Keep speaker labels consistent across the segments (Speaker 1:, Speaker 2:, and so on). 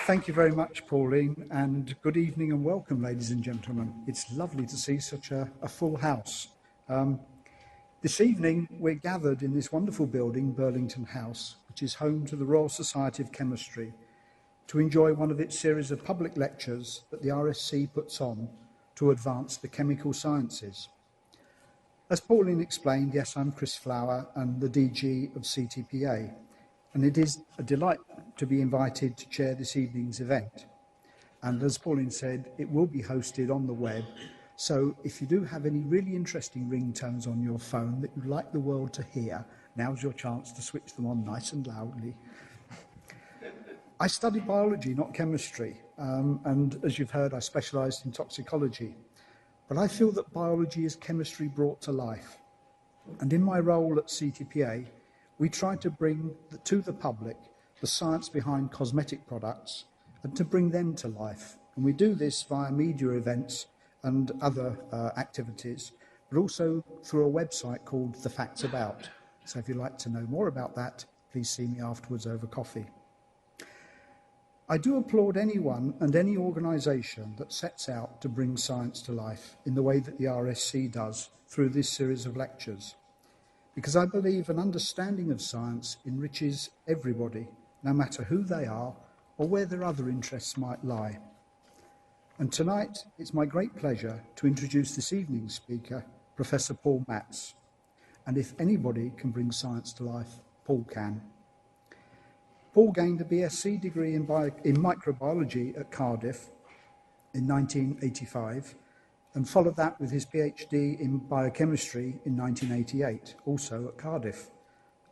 Speaker 1: Thank you very much, Pauline, and good evening and welcome, ladies and gentlemen. It's lovely to see such a full house. This evening, we're gathered in this wonderful building, Burlington House, which is home to the Royal Society of Chemistry, to enjoy one of its series of public lectures that the RSC puts on to advance the chemical sciences. As Pauline explained, yes, I'm Chris Flower and the DG of CTPA, and it is a delight to be invited to chair this evening's event. And as Pauline said, it will be hosted on the web, so if you do have any really interesting ringtones on your phone that you'd like the world to hear, now's your chance to switch them on nice and loudly. I studied biology, not chemistry, and as you've heard, I specialised in toxicology. But I feel that biology is chemistry brought to life. And in my role at CTPA, we try to bring to the public the science behind cosmetic products and to bring them to life. And we do this via media events and other activities, but also through a website called The Facts About. So if you'd like to know more about that, please see me afterwards over coffee. I do applaud anyone and any organisation that sets out to bring science to life in the way that the RSC does through this series of lectures, because I believe an understanding of science enriches everybody, no matter who they are or where their other interests might lie. And tonight, it's my great pleasure to introduce this evening's speaker, Professor Paul Matz. And if anybody can bring science to life, Paul can. Paul gained a BSc degree in microbiology at Cardiff in 1985 and followed that with his PhD in biochemistry in 1988, also at Cardiff.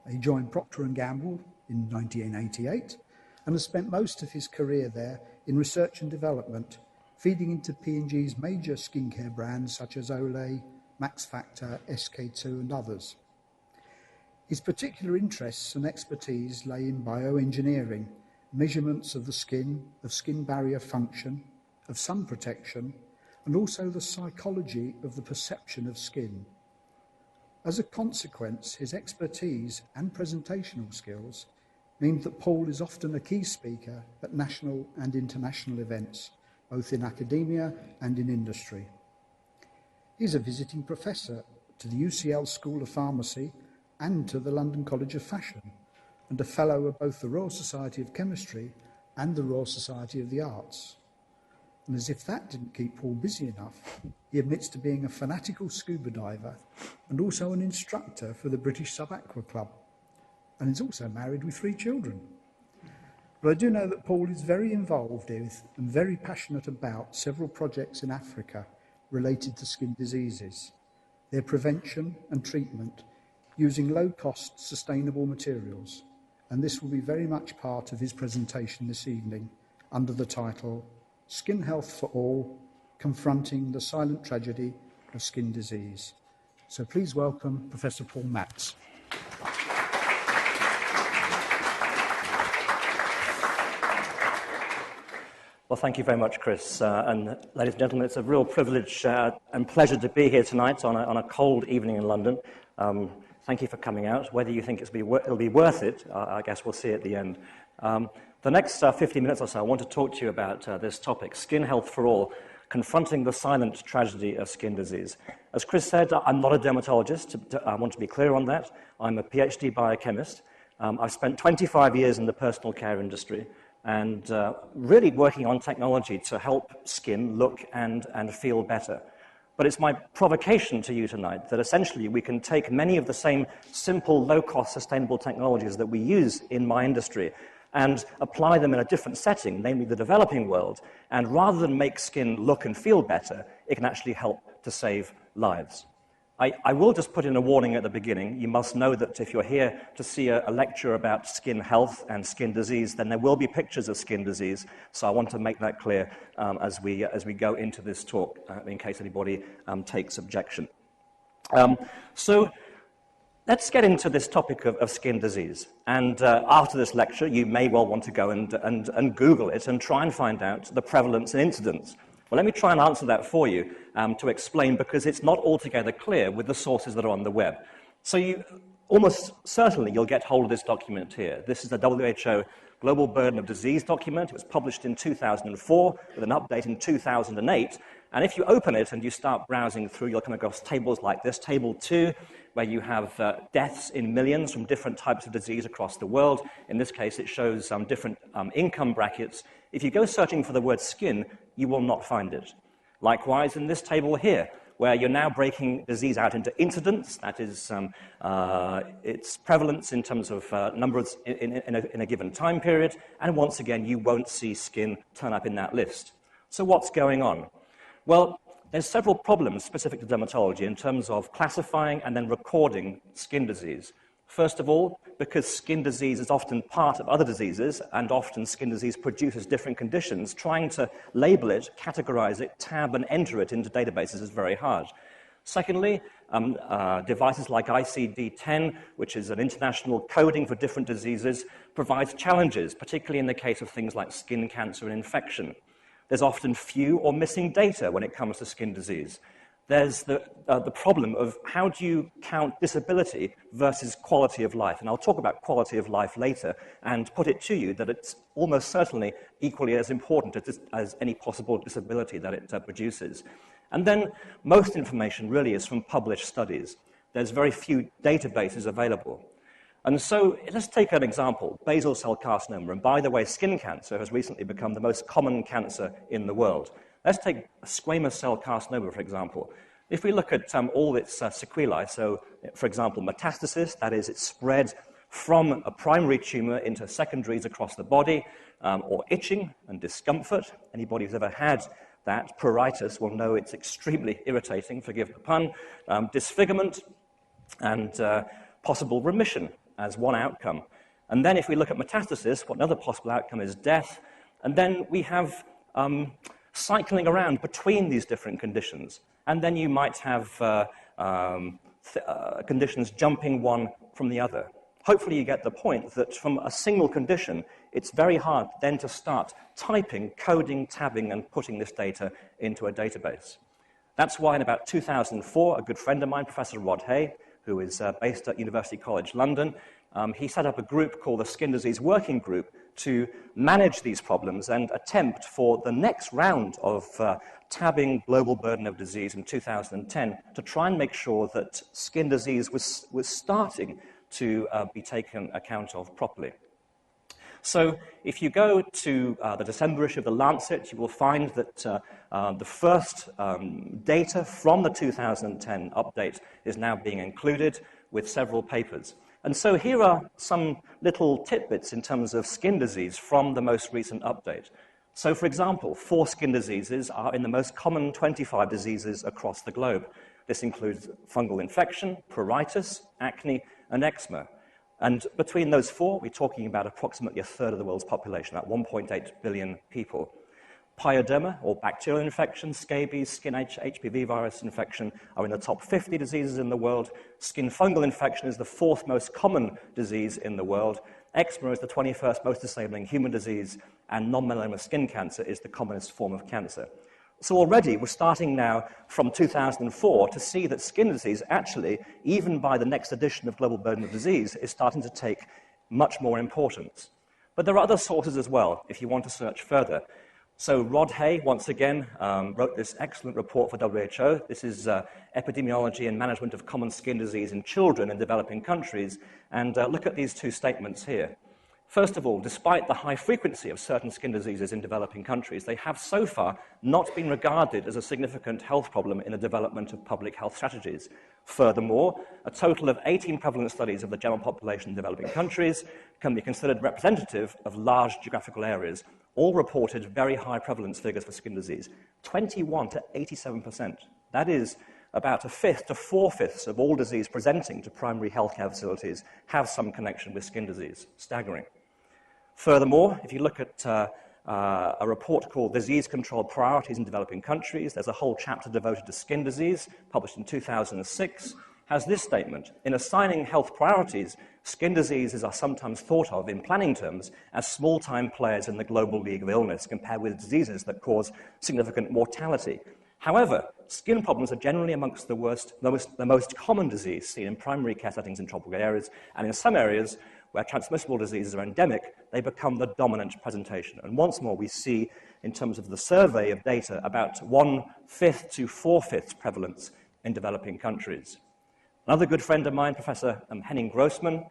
Speaker 1: He joined Procter & Gamble in 1988 and has spent most of his career there in research and development, feeding into P&G's major skincare brands such as Olay, Max Factor, SK2 and others. His particular interests and expertise lay in bioengineering, measurements of the skin, of skin barrier function, of sun protection, and also the psychology of the perception of skin. As a consequence, his expertise and presentational skills mean that Paul is often a key speaker at national and international events, both in academia and in industry. He's a visiting professor to the UCL School of Pharmacy and to the London College of Fashion, and a fellow of both the Royal Society of Chemistry and the Royal Society of the Arts. And as if that didn't keep Paul busy enough, he admits to being a fanatical scuba diver and also an instructor for the British Sub-Aqua Club, and is also married with 3 children. But I do know that Paul is very involved with and very passionate about several projects in Africa related to skin diseases, their prevention and treatment using low-cost, sustainable materials. And this will be very much part of his presentation this evening under the title, Skin Health for All, Confronting the Silent Tragedy of Skin Disease. So please welcome Professor Paul Matz.
Speaker 2: Well, thank you very much, Chris. And ladies and gentlemen, it's a real privilege and pleasure to be here tonight on a cold evening in London. Thank you for coming out. Whether you think it'll be worth it, I guess we'll see at the end. The next 50 minutes or so, I want to talk to you about this topic, Skin Health for All, Confronting the Silent Tragedy of Skin Disease. As Chris said, I'm not a dermatologist. I want to be clear on that. I'm a PhD biochemist. I've spent 25 years in the personal care industry and really working on technology to help skin look and feel better. But it's my provocation to you tonight that essentially we can take many of the same simple, low-cost, sustainable technologies that we use in my industry and apply them in a different setting, namely the developing world, and rather than make skin look and feel better, it can actually help to save lives. I will just put in a warning at the beginning. You must know that if you're here to see a lecture about skin health and skin disease, then there will be pictures of skin disease. So I want to make that clear as we go into this talk, in case anybody takes objection. So let's get into this topic of skin disease. And after this lecture, you may well want to go and Google it and try and find out the prevalence and incidence. Well, let me try and answer that for you to explain, because it's not altogether clear with the sources that are on the web. So almost certainly you'll get hold of this document here. This is the WHO Global Burden of Disease document. It was published in 2004 with an update in 2008. And if you open it and you start browsing through, you'll come across tables like this, Table 2, where you have deaths in millions from different types of disease across the world. In this case, it shows different income brackets. If you go searching for the word skin, you will not find it. Likewise, in this table here, where you're now breaking disease out into incidence, that is its prevalence in terms of numbers in a given time period, and once again, you won't see skin turn up in that list. So what's going on? Well, there's several problems specific to dermatology in terms of classifying and then recording skin disease. First of all, because skin disease is often part of other diseases, and often skin disease produces different conditions, trying to label it, categorize it, tab and enter it into databases is very hard. Secondly, devices like ICD-10, which is an international coding for different diseases, provides challenges, particularly in the case of things like skin cancer and infection. There's often few or missing data when it comes to skin disease. There's the problem of how do you count disability versus quality of life. And I'll talk about quality of life later and put it to you that it's almost certainly equally as important as any possible disability that it produces. And then most information really is from published studies. There's very few databases available. And so let's take an example, basal cell carcinoma. And by the way, skin cancer has recently become the most common cancer in the world. Let's take squamous cell carcinoma, for example. If we look at all its sequelae, so, for example, metastasis, that is, it's spread from a primary tumor into secondaries across the body, or itching and discomfort. Anybody who's ever had that, pruritus, will know it's extremely irritating, forgive the pun, disfigurement, and possible remission as one outcome. And then if we look at metastasis, another possible outcome is death. And then we have cycling around between these different conditions. And then you might have conditions jumping one from the other. Hopefully you get the point that from a single condition, it's very hard then to start typing, coding, tabbing, and putting this data into a database. That's why in about 2004, a good friend of mine, Professor Rod Hay, who is based at University College London, he set up a group called the Skin Disease Working Group to manage these problems and attempt for the next round of tabbing global burden of disease in 2010 to try and make sure that skin disease was starting to be taken account of properly. So if you go to the December issue of The Lancet, you will find that the first data from the 2010 update is now being included with several papers. And so here are some little tidbits in terms of skin disease from the most recent update. So, for example, 4 skin diseases are in the most common 25 diseases across the globe. This includes fungal infection, pruritus, acne, and eczema. And between those 4, we're talking about approximately a third of the world's population, about 1.8 billion people. Pyoderma, or bacterial infection, scabies, skin HPV virus infection are in the top 50 diseases in the world. Skin fungal infection is the 4th most common disease in the world. Eczema is the 21st most disabling human disease, and non-melanoma skin cancer is the commonest form of cancer. So already we're starting now from 2004 to see that skin disease actually, even by the next edition of Global Burden of Disease, is starting to take much more importance. But there are other sources as well, if you want to search further. So Rod Hay, once again, wrote this excellent report for WHO. This is Epidemiology and Management of Common Skin Disease in Children in Developing Countries. And look at these 2 statements here. First of all, despite the high frequency of certain skin diseases in developing countries, they have so far not been regarded as a significant health problem in the development of public health strategies. Furthermore, a total of 18 prevalent studies of the general population in developing countries can be considered representative of large geographical areas. All reported very high prevalence figures for skin disease, 21 to 87%. That is about 1/5 to 4/5 of all disease presenting to primary healthcare facilities have some connection with skin disease. Staggering. Furthermore, if you look at a report called Disease Control Priorities in Developing Countries, there's a whole chapter devoted to skin disease, published in 2006, has this statement: in assigning health priorities, skin diseases are sometimes thought of in planning terms as small-time players in the global league of illness compared with diseases that cause significant mortality. However, skin problems are generally amongst the most common disease seen in primary care settings in tropical areas, and in some areas where transmissible diseases are endemic, they become the dominant presentation. And once more, we see, in terms of the survey of data, about 1/5 to 4/5 prevalence in developing countries. Another good friend of mine, Professor Henning Grossman,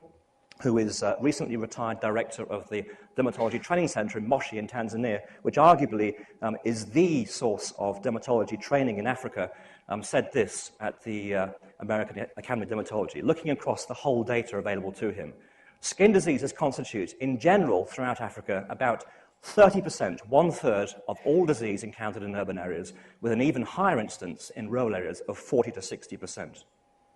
Speaker 2: who is recently retired director of the Dermatology Training Center in Moshi in Tanzania, which arguably is the source of dermatology training in Africa, said this at the American Academy of Dermatology, looking across the whole data available to him. Skin diseases constitute, in general, throughout Africa, about 30%, 1/3 of all disease encountered in urban areas, with an even higher instance in rural areas of 40 to 60%.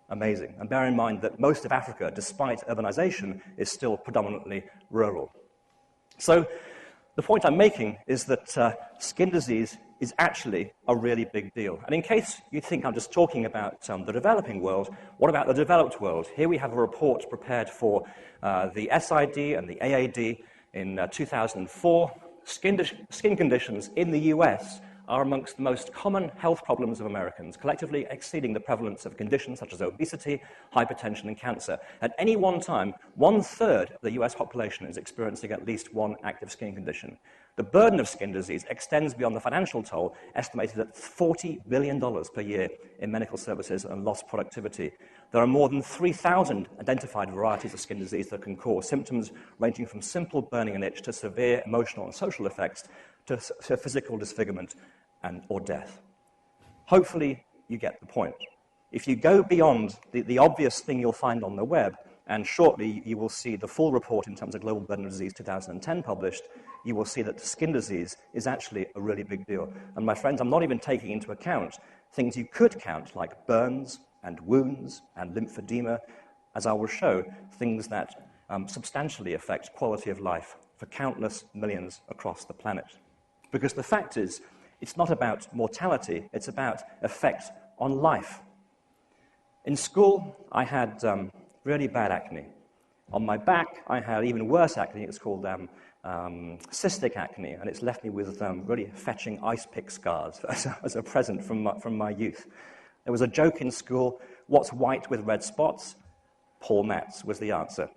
Speaker 2: Amazing. And bear in mind that most of Africa, despite urbanization, is still predominantly rural. So the point I'm making is that skin disease is actually a really big deal. And in case you think I'm just talking about the developing world, what about the developed world? Here we have a report prepared for the SID and the AAD in 2004. Skin conditions in the US are amongst the most common health problems of Americans, collectively exceeding the prevalence of conditions such as obesity, hypertension, and cancer. At any one time, 1/3 of the US population is experiencing at least one active skin condition. The burden of skin disease extends beyond the financial toll, estimated at $40 billion per year in medical services and lost productivity. There are more than 3,000 identified varieties of skin disease that can cause symptoms ranging from simple burning and itch to severe emotional and social effects to physical disfigurement or death. Hopefully, you get the point. If you go beyond the obvious thing you'll find on the web, and shortly you will see the full report in terms of global burden of disease 2010 published, you will see that skin disease is actually a really big deal. And my friends, I'm not even taking into account things you could count, like burns and wounds and lymphedema, as I will show, things that substantially affect quality of life for countless millions across the planet. Because the fact is, it's not about mortality, it's about effect on life. In school, I had really bad acne. On my back, I had even worse acne. It's called cystic acne, and it's left me with really fetching ice pick scars as a present from my youth. There was a joke in school, what's white with red spots? Paul Matz was the answer.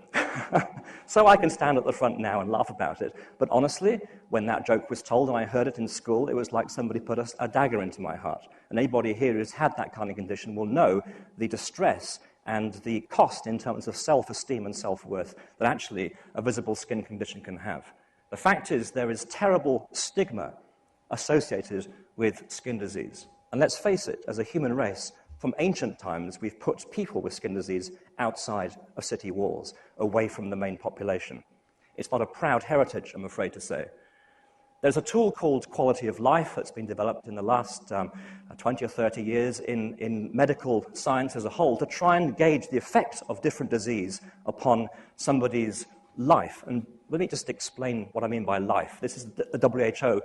Speaker 2: So I can stand at the front now and laugh about it. But honestly, when that joke was told and I heard it in school, it was like somebody put a dagger into my heart. And anybody here who's had that kind of condition will know the distress and the cost in terms of self-esteem and self-worth that actually a visible skin condition can have. The fact is, there is terrible stigma associated with skin disease. And let's face it, as a human race, from ancient times, we've put people with skin disease outside of city walls, away from the main population. It's not a proud heritage, I'm afraid to say. There's a tool called quality of life that's been developed in the last 20 or 30 years in medical science as a whole to try and gauge the effect of different disease upon somebody's life. And let me just explain what I mean by life. This is the WHO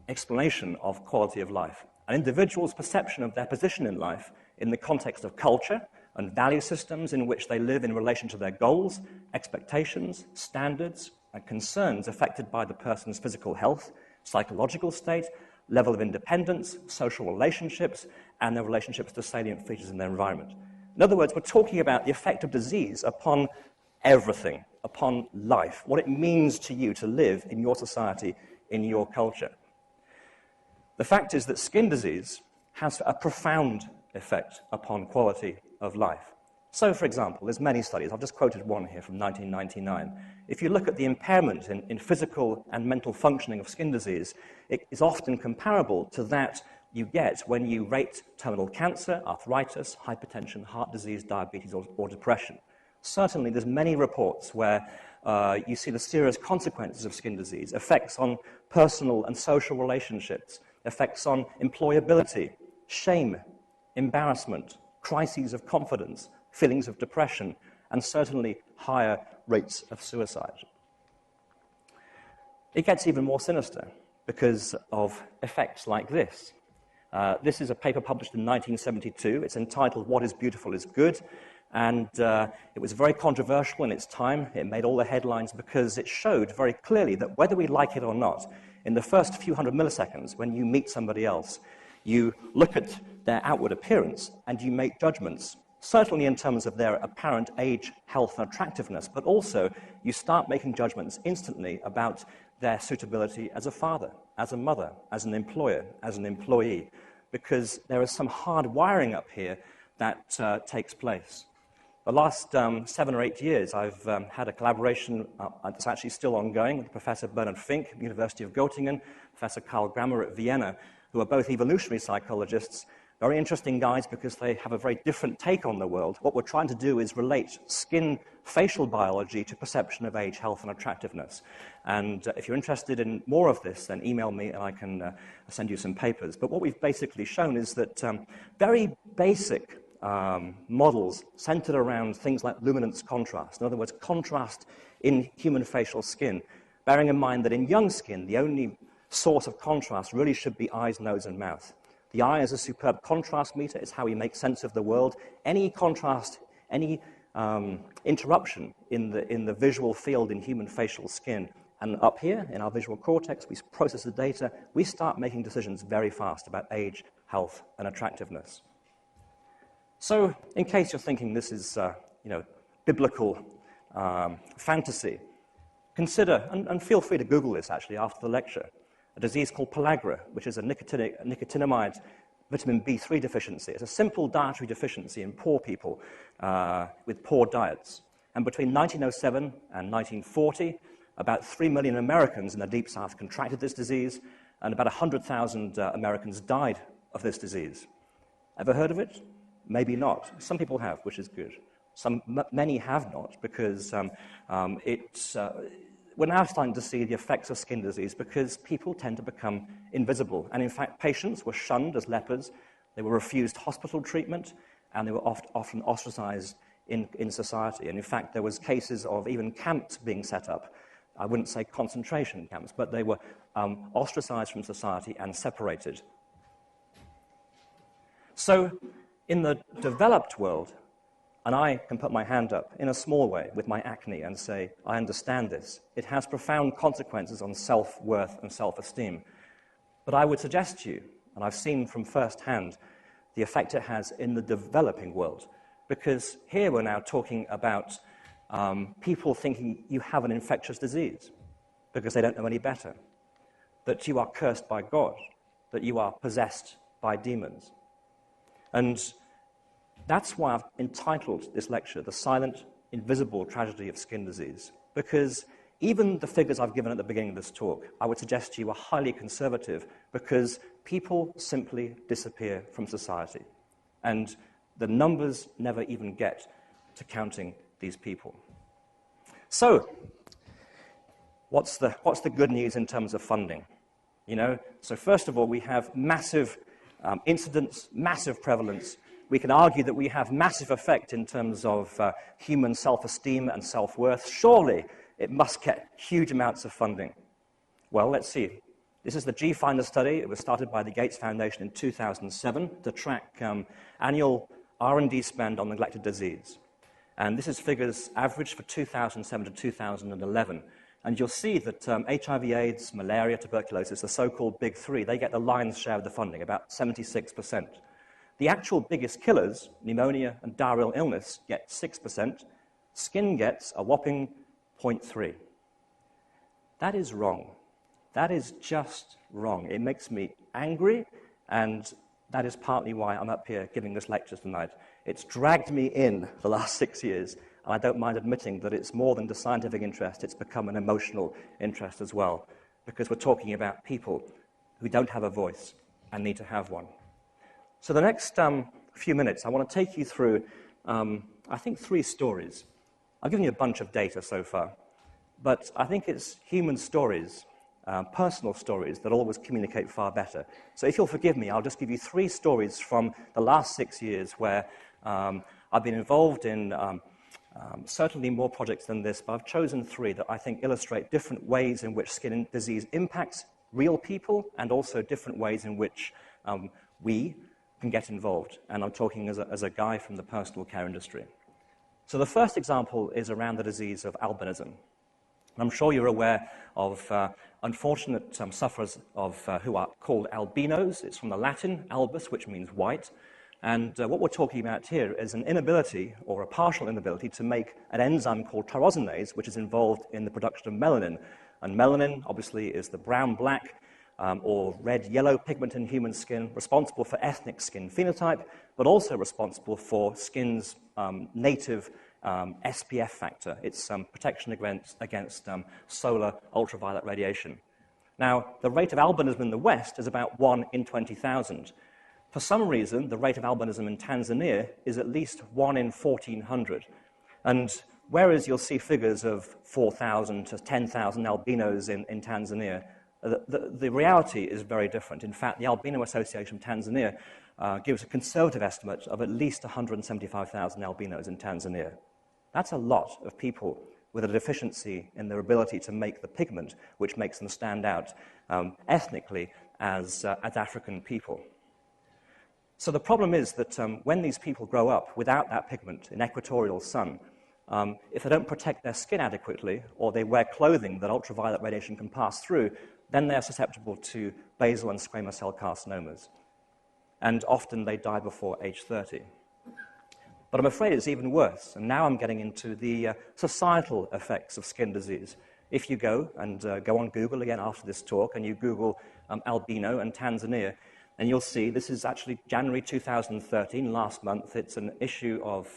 Speaker 2: explanation of quality of life. An individual's perception of their position in life in the context of culture and value systems in which they live in relation to their goals, expectations, standards, and concerns affected by the person's physical health, psychological state, level of independence, social relationships, and their relationships to salient features in their environment. In other words, we're talking about the effect of disease upon everything, upon life, what it means to you to live in your society, in your culture. The fact is that skin disease has a profound effect upon quality of life. So, for example, there's many studies. I've just quoted one here from 1999. If you look at the impairment in physical and mental functioning of skin disease, it is often comparable to that you get when you rate terminal cancer, arthritis, hypertension, heart disease, diabetes, or depression. Certainly, there's many reports where you see the serious consequences of skin disease, effects on personal and social relationships, effects on employability, shame, embarrassment, crises of confidence, feelings of depression, and certainly higher rates of suicide. It gets even more sinister because of effects like this. This is a paper published in 1972. It's entitled What is Beautiful is Good, and it was very controversial in its time. It made all the headlines because it showed very clearly that whether we like it or not, in the first few hundred milliseconds when you meet somebody else, you look at their outward appearance and you make judgments certainly in terms of their apparent age, health, and attractiveness, but also you start making judgments instantly about their suitability as a father, as a mother, as an employer, as an employee, because there is some hard wiring up here that takes place. The last 7 or 8 years, I've had a collaboration that's actually still ongoing with Professor Bernhard Fink, University of Göttingen, Professor Karl Grammer at Vienna, who are both evolutionary psychologists. Very interesting guys because they have a very different take on the world. What we're trying to do is relate skin facial biology to perception of age, health, and attractiveness. And if you're interested in more of this, then email me and I can send you some papers. But what we've basically shown is that very basic models centered around things like luminance contrast, in other words, contrast in human facial skin, bearing in mind that in young skin, the only source of contrast really should be eyes, nose, and mouth. The eye is a superb contrast meter. It's how we make sense of the world. Any contrast, any interruption in the visual field in human facial skin, and up here in our visual cortex, we process the data, we start making decisions very fast about age, health, and attractiveness. So, in case you're thinking this is, biblical fantasy, consider, and feel free to Google this actually after the lecture, a disease called pellagra, which is a nicotinamide vitamin B3 deficiency. It's a simple dietary deficiency in poor people with poor diets. And between 1907 and 1940, about 3 million Americans in the Deep South contracted this disease, and about 100,000 Americans died of this disease. Ever heard of it? Maybe not. Some people have, which is good. Many have not, because we're now starting to see the effects of skin disease because people tend to become invisible. And in fact, patients were shunned as lepers, they were refused hospital treatment, and they were often ostracized in society. And in fact, there was cases of even camps being set up. I wouldn't say concentration camps, but they were ostracized from society and separated. So, in the developed world, and I can put my hand up in a small way with my acne and say, I understand this. It has profound consequences on self-worth and self-esteem. But I would suggest to you, and I've seen from first hand, the effect it has in the developing world. Because here we're now talking about people thinking you have an infectious disease because they don't know any better, that you are cursed by God, that you are possessed by demons. And that's why I've entitled this lecture, The Silent, Invisible Tragedy of Skin Disease, because even the figures I've given at the beginning of this talk, I would suggest to you are highly conservative because people simply disappear from society. And the numbers never even get to counting these people. So, what's the good news in terms of funding? So first of all, we have massive incidence, massive prevalence. We can argue that we have massive effect in terms of human self-esteem and self-worth. Surely it must get huge amounts of funding. Well, let's see. This is the G-Finder study. It was started by the Gates Foundation in 2007 to track annual R&D spend on neglected disease. And this is figures averaged for 2007 to 2011. And you'll see that HIV/AIDS, malaria, tuberculosis, the so-called big three, they get the lion's share of the funding, about 76%. The actual biggest killers, pneumonia and diarrheal illness, get 6%. Skin gets a whopping 0.3. That is wrong. That is just wrong. It makes me angry, and that is partly why I'm up here giving this lecture tonight. It's dragged me in the last 6 years, and I don't mind admitting that it's more than the scientific interest, it's become an emotional interest as well, because we're talking about people who don't have a voice and need to have one. So the next few minutes, I want to take you through, I think, 3 stories. I've given you a bunch of data so far, but I think it's human stories, personal stories, that always communicate far better. So if you'll forgive me, I'll just give you 3 stories from the last 6 years where I've been involved in certainly more projects than this, but I've chosen 3 that I think illustrate different ways in which skin disease impacts real people and also different ways in which we can get involved. And I'm talking as a guy from the personal care industry. So the first example is around the disease of albinism. And I'm sure you're aware of unfortunate sufferers of who are called albinos. It's from the Latin, albus, which means white. And what we're talking about here is an inability, or a partial inability, to make an enzyme called tyrosinase, which is involved in the production of melanin. And melanin, obviously, is the brown-black or red-yellow pigment in human skin, responsible for ethnic skin phenotype, but also responsible for skin's native SPF factor. It's protection against solar ultraviolet radiation. Now, the rate of albinism in the West is about 1 in 20,000. For some reason, the rate of albinism in Tanzania is at least 1 in 1,400. And whereas you'll see figures of 4,000 to 10,000 albinos in Tanzania, the reality is very different. In fact, the Albino Association of Tanzania gives a conservative estimate of at least 175,000 albinos in Tanzania. That's a lot of people with a deficiency in their ability to make the pigment, which makes them stand out ethnically as African people. So the problem is that when these people grow up without that pigment in equatorial sun, if they don't protect their skin adequately, or they wear clothing that ultraviolet radiation can pass through, then they're susceptible to basal and squamous cell carcinomas. And often they die before age 30. But I'm afraid it's even worse, and now I'm getting into the societal effects of skin disease. If you go on Google again after this talk, and you Google albino and Tanzania, and you'll see this is actually January 2013, last month. It's an issue of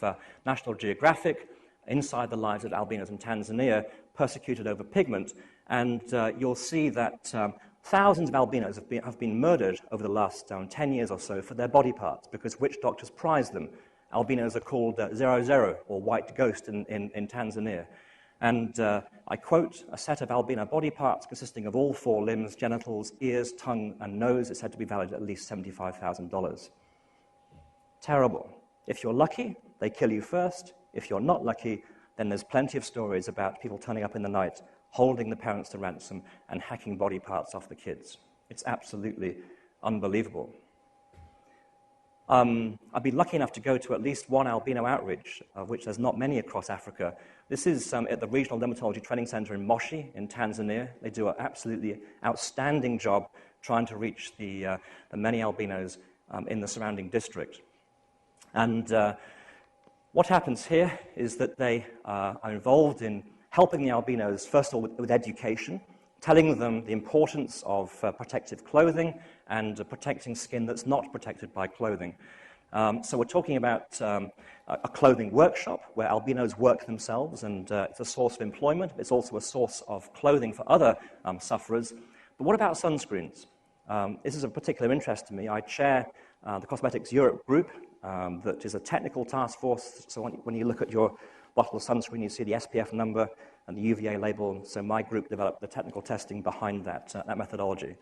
Speaker 2: National Geographic, Inside the Lives of Albinos in Tanzania, Persecuted Over Pigment. And you'll see that thousands of albinos have been murdered over the last 10 years or so for their body parts, because witch doctors prize them. Albinos are called 00, or white ghost in Tanzania. And I quote, "A set of albino body parts consisting of all 4 limbs, genitals, ears, tongue, and nose is said to be valued at least $75,000. Terrible. If you're lucky, they kill you first. If you're not lucky, then there's plenty of stories about people turning up in the night, holding the parents to ransom, and hacking body parts off the kids. It's absolutely unbelievable. I've been lucky enough to go to at least one albino outreach, of which there's not many across Africa. This is at the Regional Dermatology Training Center in Moshi in Tanzania. They do an absolutely outstanding job trying to reach the many albinos in the surrounding district. And what happens here is that they are involved in helping the albinos, first of all, with education, telling them the importance of protective clothing and protecting skin that's not protected by clothing. So we're talking about a clothing workshop where albinos work themselves, and it's a source of employment. It's also a source of clothing for other sufferers. But what about sunscreens? This is of particular interest to me. I chair the Cosmetics Europe group, that is a technical task force. So when you look at your bottle of sunscreen, you see the SPF number and the UVA label. So my group developed the technical testing behind that methodology.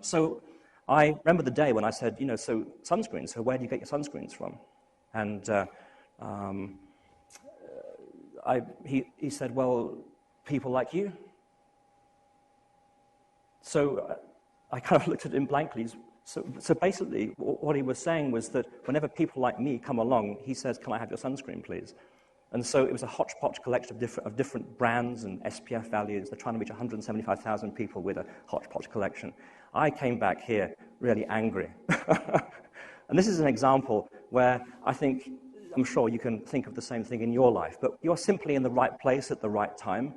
Speaker 2: So I remember the day when I said, so sunscreens, so where do you get your sunscreens from? And he said, well, people like you. So I kind of looked at him blankly. So basically, what he was saying was that whenever people like me come along, he says, can I have your sunscreen, please? And so it was a hodgepodge collection of different brands and SPF values. They're trying to reach 175,000 people with a hodgepodge collection. I came back here really angry. And this is an example where I'm sure you can think of the same thing in your life, but you're simply in the right place at the right time,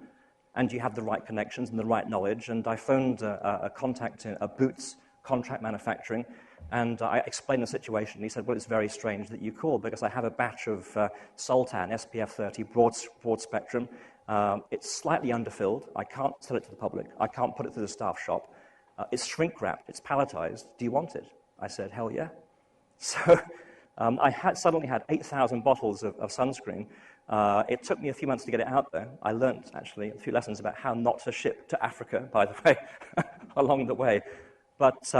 Speaker 2: and you have the right connections and the right knowledge. And I phoned a contact in Boots Contract Manufacturing, and I explained the situation. He said, well, it's very strange that you called, because I have a batch of Sultan SPF 30 broad spectrum. It's slightly underfilled. I can't sell it to the public. I can't put it through the staff shop. It's shrink-wrapped. It's palletized. Do you want it? I said, hell yeah. So I suddenly had 8,000 bottles of sunscreen. It took me a few months to get it out there. I learned, actually, a few lessons about how not to ship to Africa, by the way, along the way. But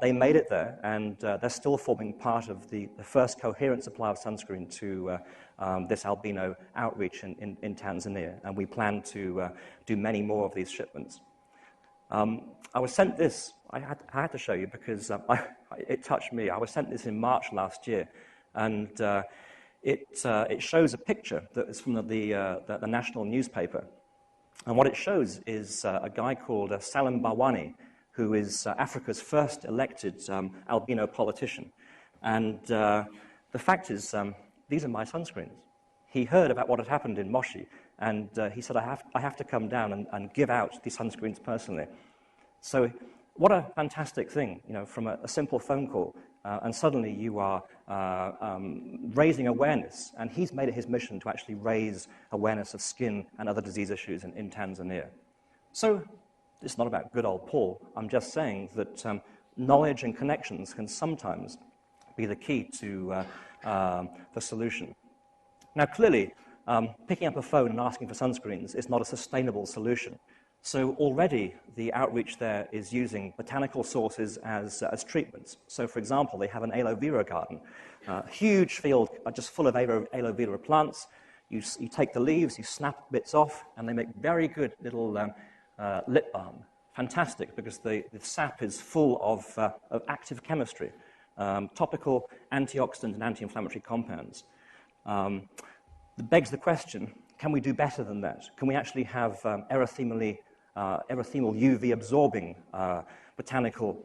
Speaker 2: they made it there, and they're still forming part of the first coherent supply of sunscreen to this albino outreach in Tanzania, and we plan to do many more of these shipments. I was sent this. I had to show you because it touched me. I was sent this in March last year, and it shows a picture that is from the national newspaper. And what it shows is a guy called Salim Bawani, who is Africa's first elected albino politician. And the fact is, these are my sunscreens. He heard about what had happened in Moshi, and he said, I have to come down and give out these sunscreens personally. So what a fantastic thing, from a simple phone call, and suddenly you are raising awareness, and he's made it his mission to actually raise awareness of skin and other disease issues in Tanzania. So it's not about good old Paul. I'm just saying that knowledge and connections can sometimes be the key to the solution. Now, clearly, picking up a phone and asking for sunscreens is not a sustainable solution. So already the outreach there is using botanical sources as treatments. So, for example, they have an aloe vera garden, a huge field just full of aloe vera plants. You take the leaves, you snap bits off, and they make very good little lip balm. Fantastic, because the sap is full of active chemistry, topical antioxidant and anti-inflammatory compounds. That begs the question, can we do better than that? Can we actually have erythemal UV-absorbing botanical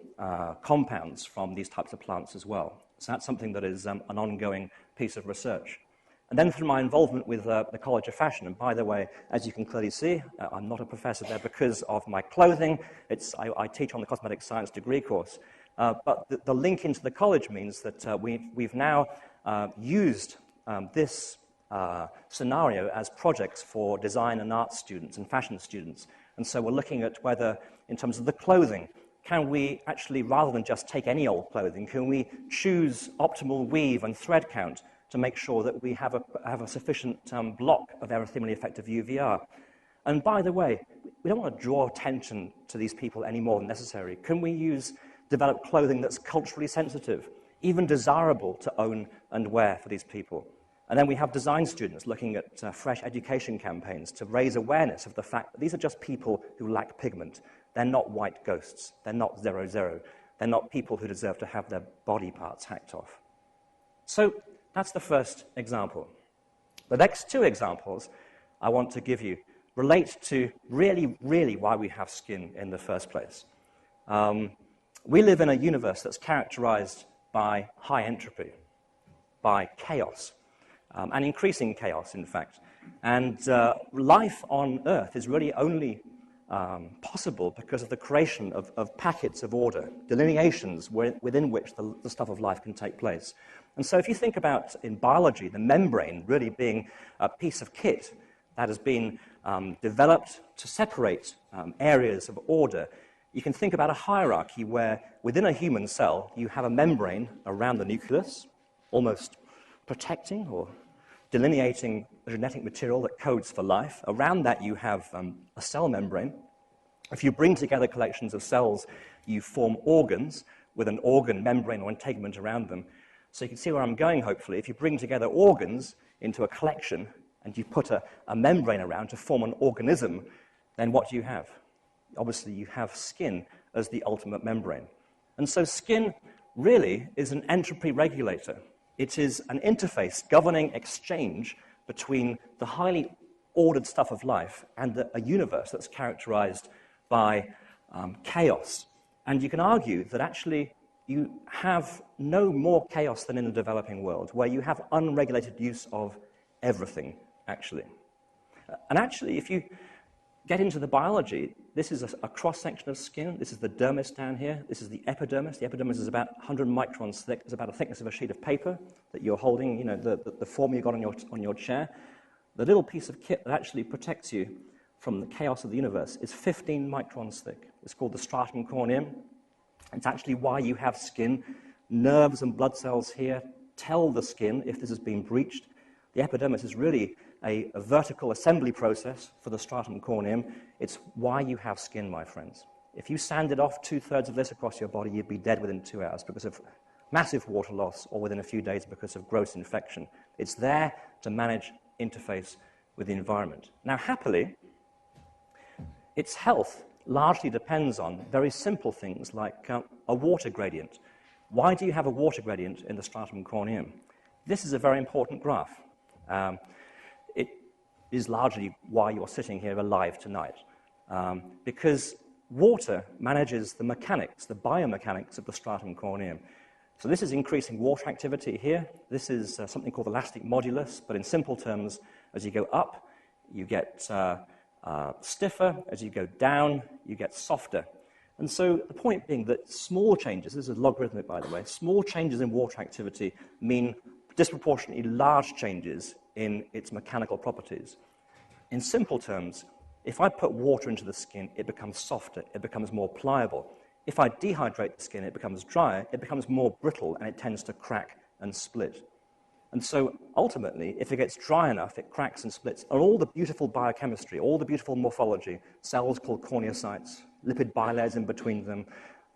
Speaker 2: compounds from these types of plants as well? So that's something that is an ongoing piece of research. And then through my involvement with the College of Fashion, and by the way, as you can clearly see, I'm not a professor there because of my clothing. I teach on the cosmetic science degree course. But the link into the college means that we've now used this scenario as projects for design and art students and fashion students. And so we're looking at whether, in terms of the clothing, can we actually, rather than just take any old clothing, can we choose optimal weave and thread count to make sure that we have a sufficient block of erythemally effective UVR? And by the way, we don't want to draw attention to these people any more than necessary. Can we develop clothing that's culturally sensitive, even desirable to own and wear for these people? And then we have design students looking at fresh education campaigns to raise awareness of the fact that these are just people who lack pigment. They're not white ghosts. They're not 00. They're not people who deserve to have their body parts hacked off. So that's the first example. The next two examples I want to give you relate to really, really why we have skin in the first place. We live in a universe that's characterized by high entropy, by chaos, and increasing chaos, in fact. And life on Earth is really only possible because of the creation of packets of order, delineations within which the stuff of life can take place. And so if you think about, in biology, the membrane really being a piece of kit that has been developed to separate areas of order, you can think about a hierarchy where within a human cell you have a membrane around the nucleus, almost protecting or delineating the genetic material that codes for life. Around that you have a cell membrane. If you bring together collections of cells, you form organs with an organ membrane or integument around them. So you can see where I'm going, hopefully. If you bring together organs into a collection and you put a membrane around to form an organism, then what do you have? Obviously, you have skin as the ultimate membrane. And so skin really is an entropy regulator. It is an interface governing exchange between the highly ordered stuff of life and a universe that's characterized by chaos. And you can argue that actually you have no more chaos than in the developing world, where you have unregulated use of everything, actually. And actually, if you get into the biology, this is a cross-section of skin. This is the dermis down here. This is the epidermis. The epidermis is about 100 microns thick. It's about the thickness of a sheet of paper that you're holding, the form you got on your chair. The little piece of kit that actually protects you from the chaos of the universe is 15 microns thick. It's called the stratum corneum. It's actually why you have skin. Nerves and blood cells here tell the skin if this has been breached. The epidermis is really a vertical assembly process for the stratum corneum. It's why you have skin, my friends. If you sanded off 2/3 of this across your body, you'd be dead within 2 hours because of massive water loss, or within a few days because of gross infection. It's there to manage interface with the environment. Now, happily, its health largely depends on very simple things like a water gradient. Why do you have a water gradient in the stratum corneum? This is a very important graph. It is largely why you're sitting here alive tonight, because water manages the mechanics, the biomechanics of the stratum corneum. So this is increasing water activity here. This is something called elastic modulus, but in simple terms, as you go up, you get stiffer. As you go down, you get softer. And so the point being that small changes, this is logarithmic by the way, small changes in water activity mean disproportionately large changes in its mechanical properties. In simple terms, if I put water into the skin, it becomes softer, it becomes more pliable. If I dehydrate the skin, it becomes drier, it becomes more brittle, and it tends to crack and split. And so ultimately, if it gets dry enough, it cracks and splits. And all the beautiful biochemistry, all the beautiful morphology, cells called corneocytes, lipid bilayers in between them,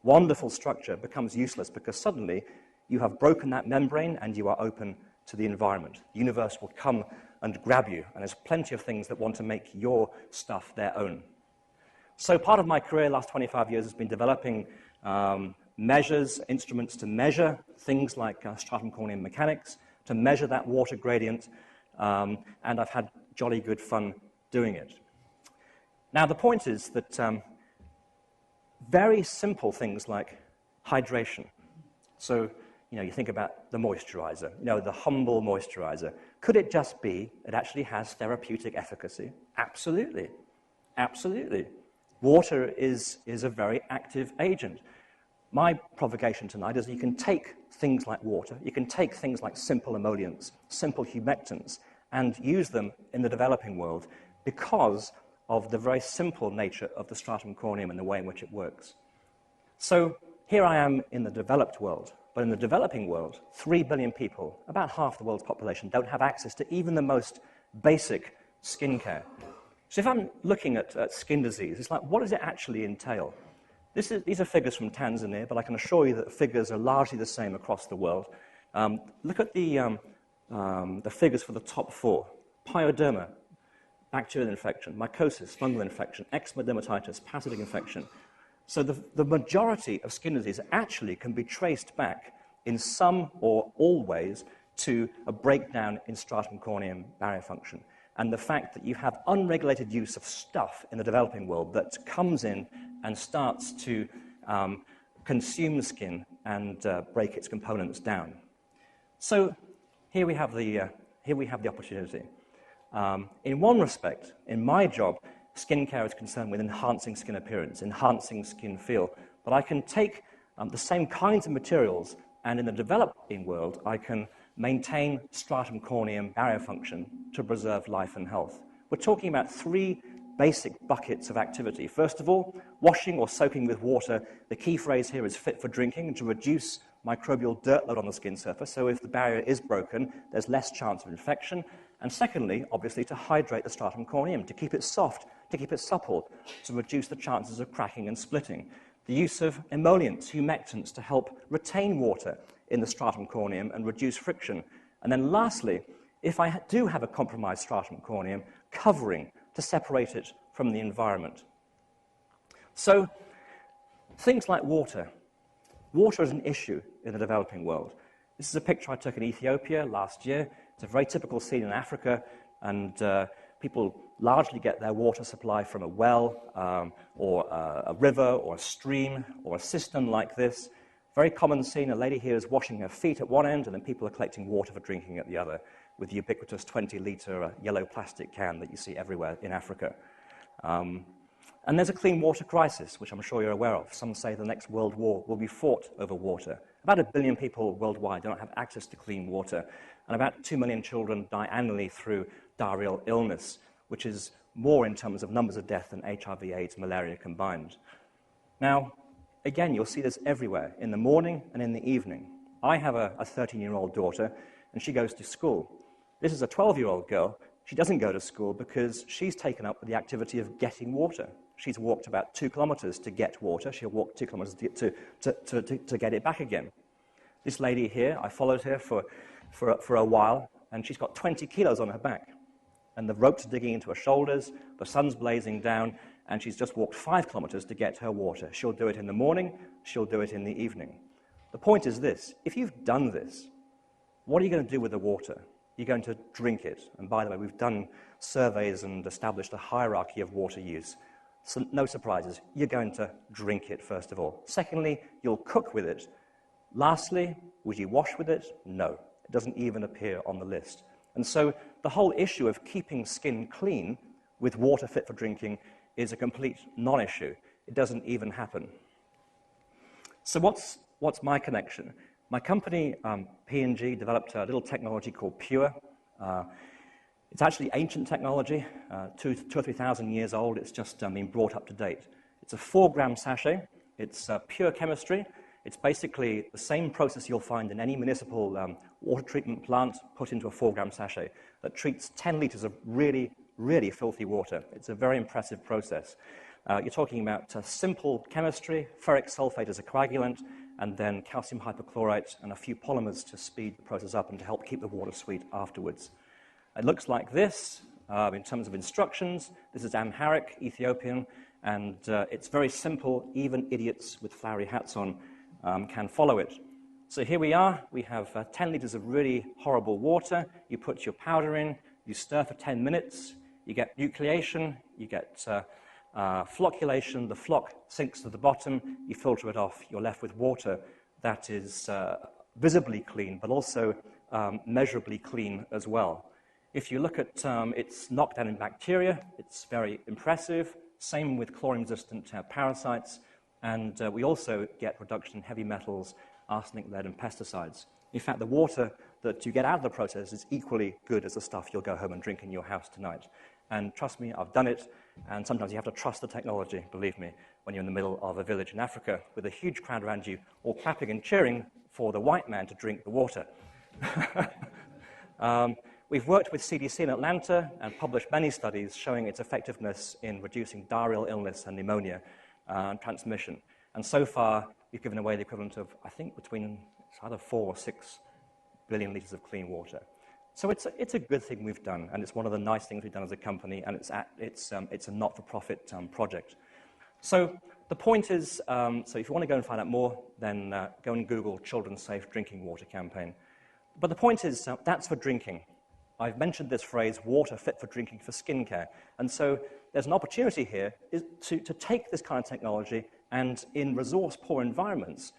Speaker 2: wonderful structure becomes useless because suddenly you have broken that membrane and you are open to the environment. The universe will come and grab you, and there's plenty of things that want to make your stuff their own. So part of my career, last 25 years, has been developing measures, instruments to measure things like stratum corneum mechanics, to measure that water gradient, and I've had jolly good fun doing it. Now, the point is that very simple things like hydration. So, you think about the moisturizer, the humble moisturizer. Could it just be it actually has therapeutic efficacy? Absolutely. Absolutely. Water is a very active agent. My provocation tonight is that you can take things like water, you can take things like simple emollients, simple humectants, and use them in the developing world because of the very simple nature of the stratum corneum and the way in which it works. So here I am in the developed world, but in the developing world, 3 billion people, about half the world's population, don't have access to even the most basic skincare. So if I'm looking at skin disease, it's like, what does it actually entail? These are figures from Tanzania, but I can assure you that the figures are largely the same across the world. Look at the figures for the top 4. Pyoderma, bacterial infection; mycosis, fungal infection; eczema, dermatitis; parasitic infection. So the majority of skin disease actually can be traced back in some or all ways to a breakdown in stratum corneum barrier function. And the fact that you have unregulated use of stuff in the developing world that comes in and starts to consume the skin and break its components down. So here we have the opportunity. In one respect, in my job, skincare is concerned with enhancing skin appearance, enhancing skin feel. But I can take the same kinds of materials, and in the developing world, I can maintain stratum corneum barrier function to preserve life and health. We're talking about 3 basic buckets of activity. First of all, washing or soaking with water. The key phrase here is fit for drinking, to reduce microbial dirt load on the skin surface, so if the barrier is broken, there's less chance of infection. And secondly, obviously, to hydrate the stratum corneum, to keep it soft, to keep it supple, to reduce the chances of cracking and splitting. The use of emollients, humectants, to help retain water in the stratum corneum and reduce friction. And then lastly, if I do have a compromised stratum corneum, covering to separate it from the environment. So things like water. Water is an issue in the developing world. This is a picture I took in Ethiopia last year. It's a very typical scene in Africa, and people largely get their water supply from a well or a river or a stream or a cistern like this. Very common scene, a lady here is washing her feet at one end, and then people are collecting water for drinking at the other with the ubiquitous 20-litre yellow plastic can that you see everywhere in Africa. And there's a clean water crisis, which I'm sure you're aware of. Some say the next world war will be fought over water. About 1 billion people worldwide don't have access to clean water, and about 2 million children die annually through diarrheal illness, which is more in terms of numbers of death than HIV, AIDS, malaria combined. Now, again, you'll see this everywhere, in the morning and in the evening. I have a 13-year-old daughter, and she goes to school. This is a 12-year-old girl. She doesn't go to school because she's taken up with the activity of getting water. She's walked about 2 kilometers to get water. She'll walk 2 kilometers to get it back again. This lady here, I followed her for a while, and she's got 20 kilos on her back. And the ropes are digging into her shoulders, the sun's blazing down, and she's just walked 5 kilometers to get her water. She'll do it in the morning, she'll do it in the evening. The point is this: if you've done this, what are you going to do with the water? You're going to drink it. And by the way, we've done surveys and established a hierarchy of water use. So no surprises. You're going to drink it, first of all. Secondly, you'll cook with it. Lastly, would you wash with it? No, it doesn't even appear on the list. And so the whole issue of keeping skin clean with water fit for drinking is a complete non-issue. It doesn't even happen. So what's my connection? My company, P&G, developed a little technology called Pure. It's actually ancient technology, 2,000 or 3,000 years old. It's just been brought up to date. It's a 4-gram sachet. It's pure chemistry. It's basically the same process you'll find in any municipal water treatment plant put into a 4-gram sachet that treats 10 liters of really, really filthy water. It's a very impressive process. You're talking about simple chemistry, ferric sulfate as a coagulant, and then calcium hypochlorite and a few polymers to speed the process up and to help keep the water sweet afterwards. It looks like this in terms of instructions. This is Amharic, Ethiopian, and it's very simple. Even idiots with flowery hats on can follow it. So here we are. We have 10 liters of really horrible water. You put your powder in, you stir for 10 minutes, you get nucleation, you get flocculation, the flock sinks to the bottom, you filter it off, you're left with water that is visibly clean, but also measurably clean as well. If you look at its knockdown in bacteria, it's very impressive. Same with chlorine-resistant parasites, and we also get reduction in heavy metals, arsenic, lead, and pesticides. In fact, the water that you get out of the process is equally good as the stuff you'll go home and drink in your house tonight. And trust me, I've done it, and sometimes you have to trust the technology, believe me, when you're in the middle of a village in Africa with a huge crowd around you, all clapping and cheering for the white man to drink the water. We've worked with CDC in Atlanta and published many studies showing its effectiveness in reducing diarrheal illness and pneumonia and transmission. And so far, we've given away the equivalent of, I think, between either 4 or 6 billion liters of clean water. So it's a good thing we've done, and it's one of the nice things we've done as a company, and it's a not-for-profit project. So the point is, so if you want to go and find out more, then go and Google Children's Safe Drinking Water Campaign. But the point is, that's for drinking. I've mentioned this phrase, water fit for drinking for skincare. And so there's an opportunity here to take this kind of technology and in resource-poor environments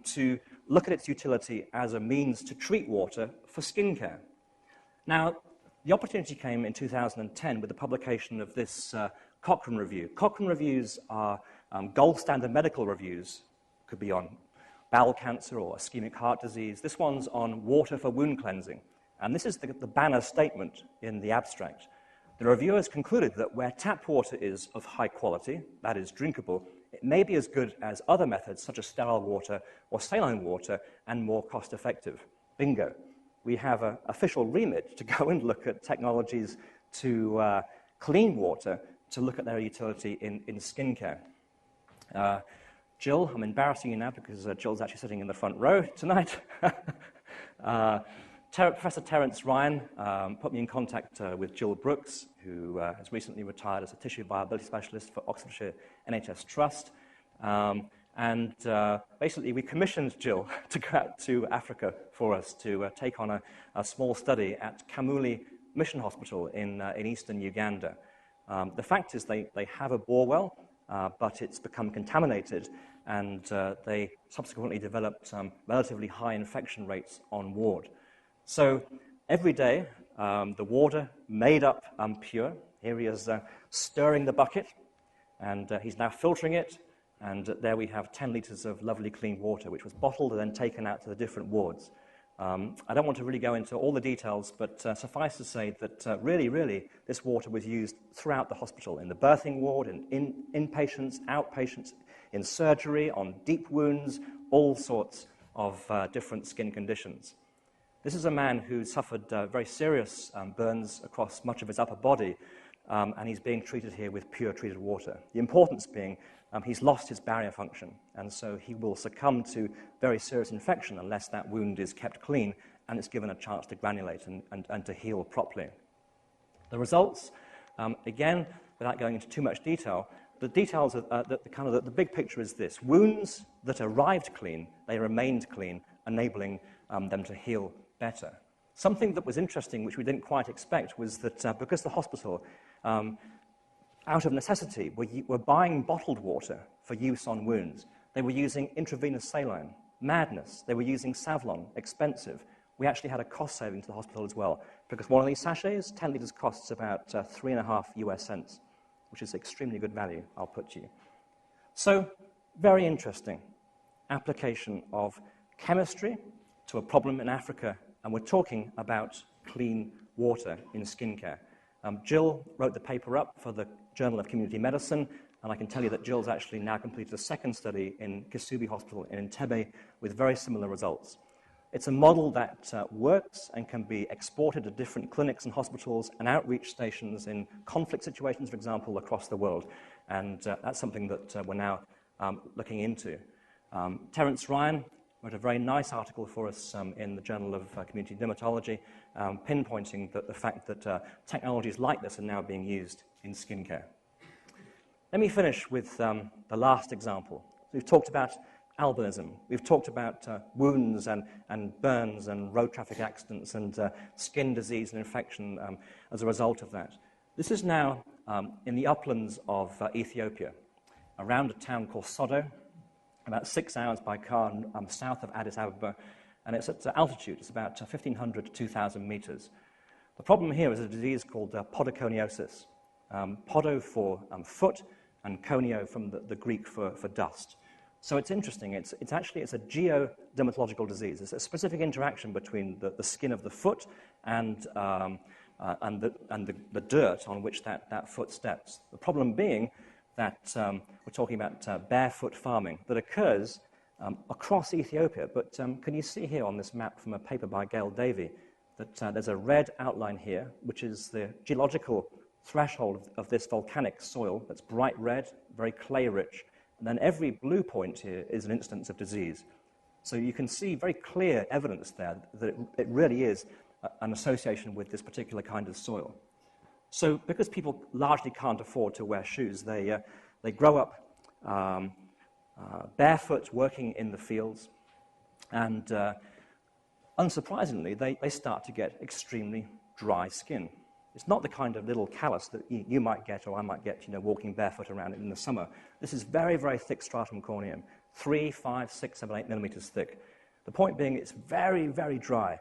Speaker 2: to look at its utility as a means to treat water for skincare. Now, the opportunity came in 2010 with the publication of this Cochrane review. Cochrane reviews are gold standard medical reviews. Could be on bowel cancer or ischemic heart disease. This one's on water for wound cleansing. And this is the banner statement in the abstract. The reviewers concluded that where tap water is of high quality, that is drinkable, it may be as good as other methods such as sterile water or saline water and more cost-effective. Bingo. We have an official remit to go and look at technologies to clean water, to look at their utility in skincare. Jill, I'm embarrassing you now because Jill's actually sitting in the front row tonight. Professor Terence Ryan put me in contact with Jill Brooks, who has recently retired as a tissue viability specialist for Oxfordshire NHS Trust. Basically, we commissioned Jill to go out to Africa for us to take on a small study at Kamuli Mission Hospital in eastern Uganda. The fact is they have a bore well, but it's become contaminated, and they subsequently developed relatively high infection rates on ward. So every day, the water made up pure. Here he is stirring the bucket, and he's now filtering it. And there we have 10 liters of lovely clean water, which was bottled and then taken out to the different wards. I don't want to really go into all the details, but suffice to say that really, this water was used throughout the hospital, in the birthing ward, in inpatients, outpatients, in surgery, on deep wounds, all sorts of different skin conditions. This is a man who suffered very serious burns across much of his upper body, and he's being treated here with pure treated water. The importance being he's lost his barrier function, and so he will succumb to very serious infection unless that wound is kept clean and it's given a chance to granulate and to heal properly. The results, again, without going into too much detail, the details of the big picture is this: wounds that arrived clean, they remained clean, enabling them to heal better. Something that was interesting, which we didn't quite expect, was that because the hospital, out of necessity, were buying bottled water for use on wounds, they were using intravenous saline. Madness. They were using Savlon, expensive. We actually had a cost saving to the hospital as well, because one of these sachets, 10 litres, costs about 3.5 US cents, which is extremely good value, I'll put to you. So, very interesting application of chemistry to a problem in Africa, and we're talking about clean water in skincare. Jill wrote the paper up for the Journal of Community Medicine, and I can tell you that Jill's actually now completed a second study in Kisubi Hospital in Entebbe with very similar results. It's a model that works and can be exported to different clinics and hospitals and outreach stations in conflict situations, for example, across the world. And that's something that we're now looking into. Terence Ryan wrote a very nice article for us in the Journal of Community Dermatology, pinpointing the fact that technologies like this are now being used in skincare. Let me finish with the last example. We've talked about albinism. We've talked about wounds and burns and road traffic accidents and skin disease and infection as a result of that. This is now in the uplands of Ethiopia, around a town called Sodo, about 6 hours by car south of Addis Ababa, and it's at altitude. It's about 1,500 to 2,000 meters. The problem here is a disease called podoconiosis. Podo for foot, and conio from the Greek for dust. So it's interesting. It's a geo-dermatological disease. It's a specific interaction between the skin of the foot and the dirt on which that foot steps. The problem being that we're talking about barefoot farming that occurs across Ethiopia. But can you see here on this map from a paper by Gail Davey that there's a red outline here, which is the geological threshold of this volcanic soil that's bright red, very clay-rich, and then every blue point here is an instance of disease. So you can see very clear evidence there that it really is an association with this particular kind of soil. So because people largely can't afford to wear shoes, they grow up barefoot working in the fields, and unsurprisingly, they start to get extremely dry skin. It's not the kind of little callus that you might get or I might get, walking barefoot around in the summer. This is very, very thick stratum corneum, 3, 5, 6, 7, 8 millimeters thick. The point being it's very, very dry.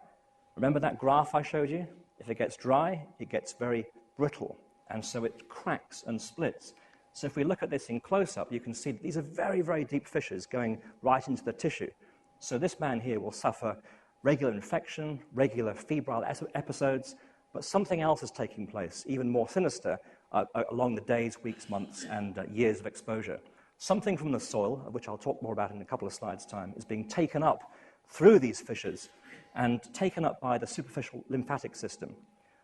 Speaker 2: Remember that graph I showed you? If it gets dry, it gets very brittle, and so it cracks and splits. So if we look at this in close-up, you can see that these are very, very deep fissures going right into the tissue. So this man here will suffer regular infection, regular febrile episodes, but something else is taking place, even more sinister, along the days, weeks, months, and years of exposure. Something from the soil, which I'll talk more about in a couple of slides' time, is being taken up through these fissures and taken up by the superficial lymphatic system.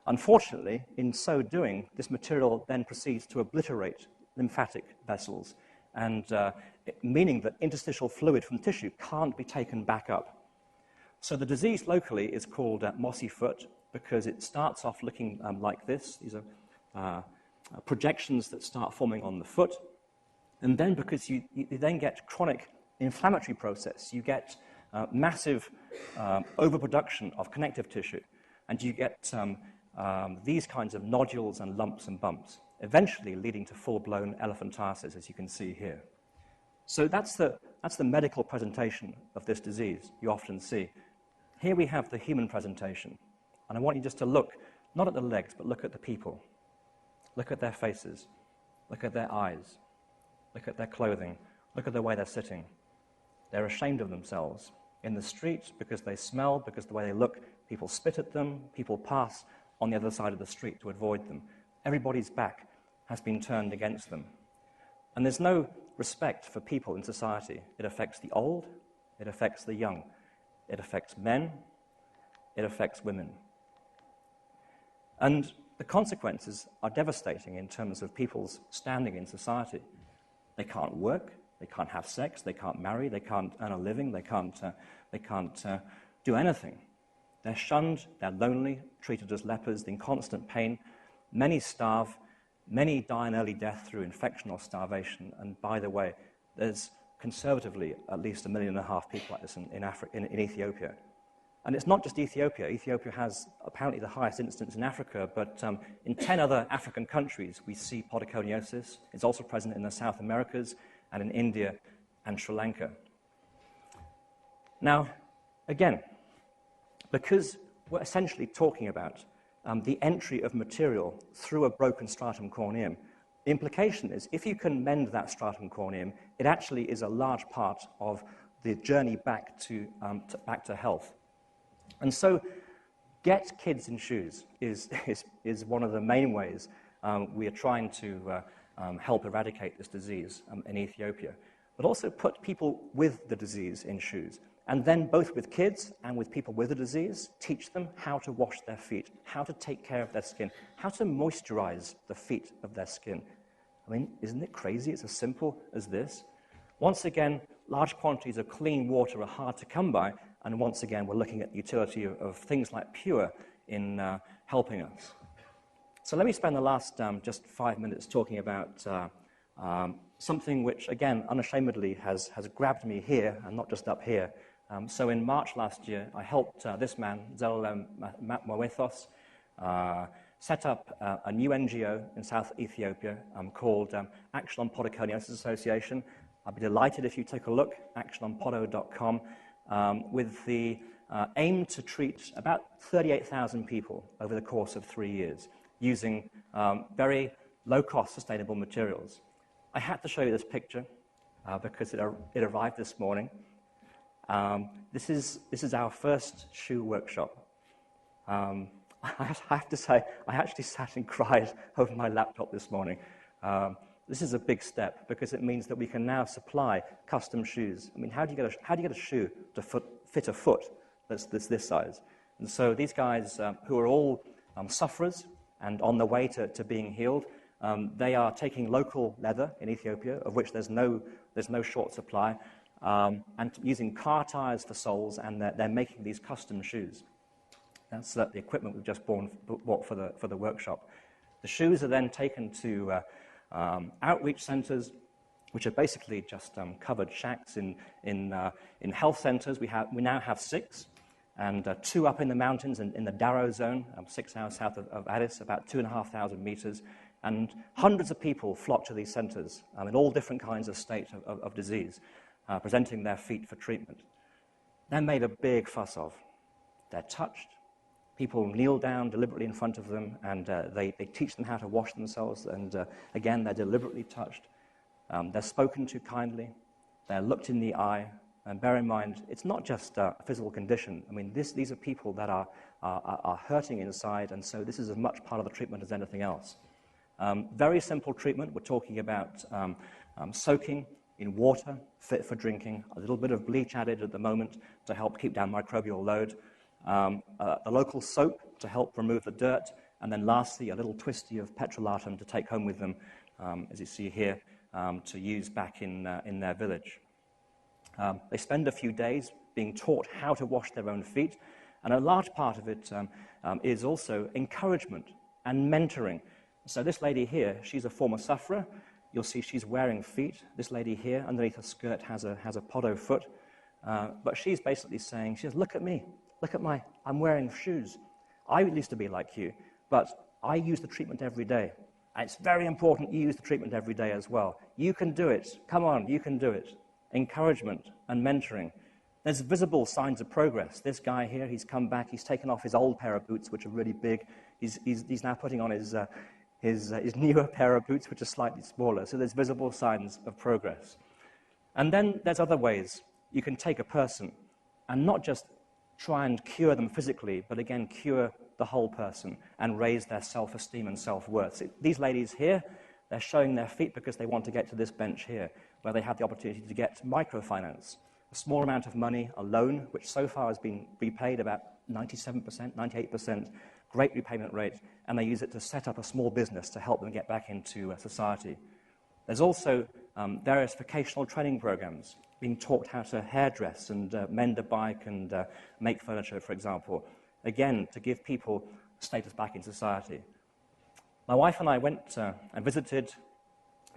Speaker 2: Unfortunately, in so doing, this material then proceeds to obliterate lymphatic vessels, and meaning that interstitial fluid from tissue can't be taken back up. So the disease locally is called mossy foot, because it starts off looking like this. These are projections that start forming on the foot. And then because you then get chronic inflammatory process, you get massive overproduction of connective tissue, and you get these kinds of nodules and lumps and bumps, eventually leading to full-blown elephantiasis, as you can see here. So that's the medical presentation of this disease you often see. Here we have the human presentation. And I want you just to look, not at the legs, but look at the people. Look at their faces. Look at their eyes. Look at their clothing. Look at the way they're sitting. They're ashamed of themselves. In the street, because they smell, because the way they look, people spit at them, people pass on the other side of the street to avoid them. Everybody's back has been turned against them. And there's no respect for people in society. It affects the old, it affects the young, it affects men, it affects women. And the consequences are devastating in terms of people's standing in society. They can't work, they can't have sex, they can't marry, they can't earn a living, they can't do anything. They're shunned, they're lonely, treated as lepers, in constant pain. Many starve, many die an early death through infection or starvation. And by the way, there's conservatively at least 1.5 million people like this in Ethiopia. And it's not just Ethiopia. Ethiopia has apparently the highest incidence in Africa, but in 10 other African countries we see podoconiosis. It's also present in the South Americas and in India and Sri Lanka. Now, again, because we're essentially talking about the entry of material through a broken stratum corneum, the implication is if you can mend that stratum corneum, it actually is a large part of the journey back to health. And so get kids in shoes is one of the main ways we are trying to help eradicate this disease in Ethiopia, but also put people with the disease in shoes. And then both with kids and with people with the disease, teach them how to wash their feet, how to take care of their skin, how to moisturize the feet of their skin. I mean, isn't it crazy? It's as simple as this. Once again, large quantities of clean water are hard to come by, and once again, we're looking at the utility of things like Pure in helping us. So let me spend the last just 5 minutes talking about something which, again, unashamedly has grabbed me here, and not just up here. So in March last year, I helped this man, Zelal Mwethos, set up a new NGO in South Ethiopia called Action on Podoconiosis Association. I'd be delighted if you take a look, actiononpodo.com, with the aim to treat about 38,000 people over the course of 3 years using very low-cost sustainable materials. I had to show you this picture because it arrived this morning. This is our first shoe workshop. I have to say, I actually sat and cried over my laptop this morning. This is a big step because it means that we can now supply custom shoes. I mean, how do you get a shoe to fit a foot that's this size? And so these guys, who are all sufferers and on the way to being healed, they are taking local leather in Ethiopia, of which there's no short supply, and using car tires for soles, and they're making these custom shoes. That's the equipment we've just bought for the workshop. The shoes are then taken to outreach centres, which are basically just covered shacks in health centres. We now have 6, and 2 up in the mountains in the Daro zone, 6 hours south of Addis, about 2,500 meters. And hundreds of people flock to these centres in all different kinds of state of disease, presenting their feet for treatment. They're made a big fuss of. They're touched. People kneel down deliberately in front of them, and they teach them how to wash themselves. And again, they're deliberately touched. They're spoken to kindly. They're looked in the eye. And bear in mind, it's not just a physical condition. I mean, these are people that are hurting inside, and so this is as much part of the treatment as anything else. Very simple treatment. We're talking about soaking in water, fit for drinking, a little bit of bleach added at the moment to help keep down microbial load, the local soap to help remove the dirt, and then lastly, a little twisty of petrolatum to take home with them, as you see here, to use back in their village. They spend a few days being taught how to wash their own feet, and a large part of it is also encouragement and mentoring. So this lady here, she's a former sufferer. You'll see she's wearing feet. This lady here, underneath her skirt, has a podo foot. But she's basically saying, she says, look at me. I'm wearing shoes. I used to be like you, but I use the treatment every day. And it's very important you use the treatment every day as well. You can do it. Come on, you can do it. Encouragement and mentoring. There's visible signs of progress. This guy here, he's come back. He's taken off his old pair of boots, which are really big. He's now putting on his newer pair of boots, which are slightly smaller. So there's visible signs of progress. And then there's other ways you can take a person and not just try and cure them physically, but again, cure the whole person and raise their self-esteem and self-worth. So these ladies here, they're showing their feet because they want to get to this bench here, where they have the opportunity to get microfinance, a small amount of money, a loan, which so far has been repaid about 97%, 98%, great repayment rate, and they use it to set up a small business to help them get back into society. There's also various vocational training programs, being taught how to hairdress and mend a bike and make furniture, for example, again, to give people status back in society. My wife and I went and visited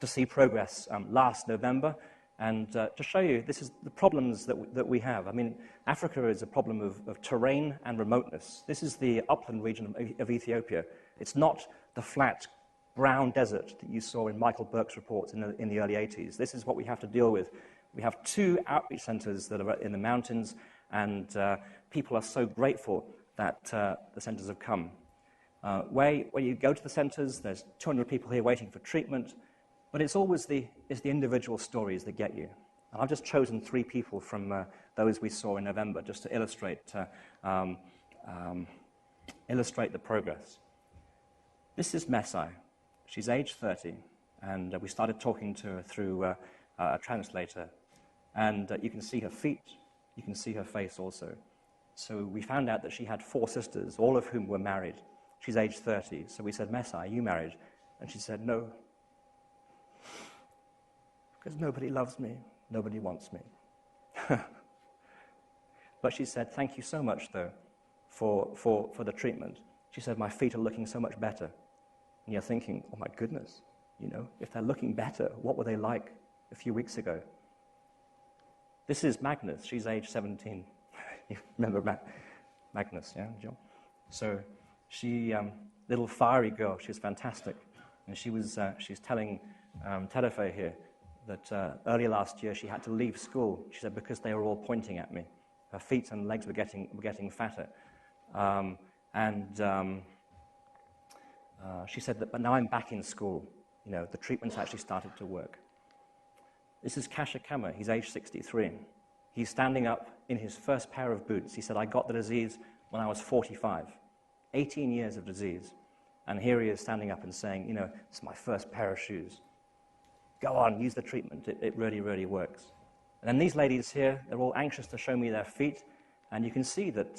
Speaker 2: to see progress last November, and to show you, this is the problems that we have. I mean, Africa is a problem of terrain and remoteness. This is the upland region of Ethiopia. It's not the flat brown desert that you saw in Michael Burke's reports in the early 80s. This is what we have to deal with. We have 2 outreach centers that are in the mountains, and people are so grateful that the centres have come. Where you go to the centres, there's 200 people here waiting for treatment, but it's always the individual stories that get you. And I've just chosen 3 people from those we saw in November just to illustrate the progress. This is Messai. She's age 30, and we started talking to her through a translator. And you can see her feet, you can see her face also. So we found out that she had 4 sisters, all of whom were married. She's age 30, so we said, Messai, are you married? And she said, no, because nobody loves me, nobody wants me. But she said, thank you so much, though, for the treatment. She said, my feet are looking so much better. And you're thinking, oh my goodness, if they're looking better, what were they like a few weeks ago? This is Magnus. She's age 17. You remember Magnus, yeah, John? So she, little fiery girl, she's fantastic. And she's telling Terefe here that early last year she had to leave school. She said, because they were all pointing at me. Her feet and legs were getting fatter. She said that, but now I'm back in school. The treatment's actually started to work. This is Kasha Kama. He's age 63. He's standing up in his first pair of boots. He said, I got the disease when I was 45. 18 years of disease. And here he is standing up and saying, it's my first pair of shoes. Go on, use the treatment. It really, really works. And then these ladies here, they're all anxious to show me their feet. And you can see that,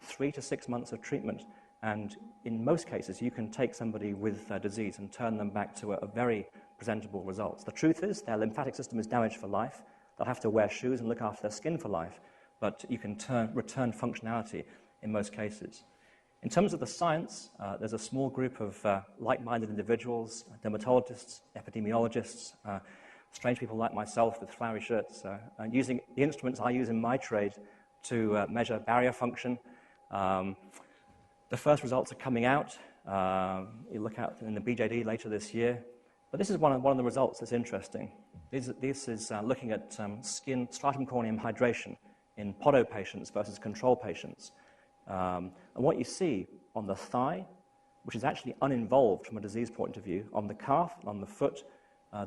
Speaker 2: 3 to 6 months of treatment. And in most cases, you can take somebody with disease and turn them back to a very presentable results. The truth is, their lymphatic system is damaged for life. They'll have to wear shoes and look after their skin for life. But you can return functionality in most cases. In terms of the science, there's a small group of like-minded individuals, dermatologists, epidemiologists, strange people like myself with flowery shirts, using the instruments I use in my trade to measure barrier function. The first results are coming out. You look out in the BJD later this year. But this is one of the results that's interesting. This is looking at skin stratum corneum hydration in Podo patients versus control patients. And what you see on the thigh, which is actually uninvolved from a disease point of view, on the calf, on the foot,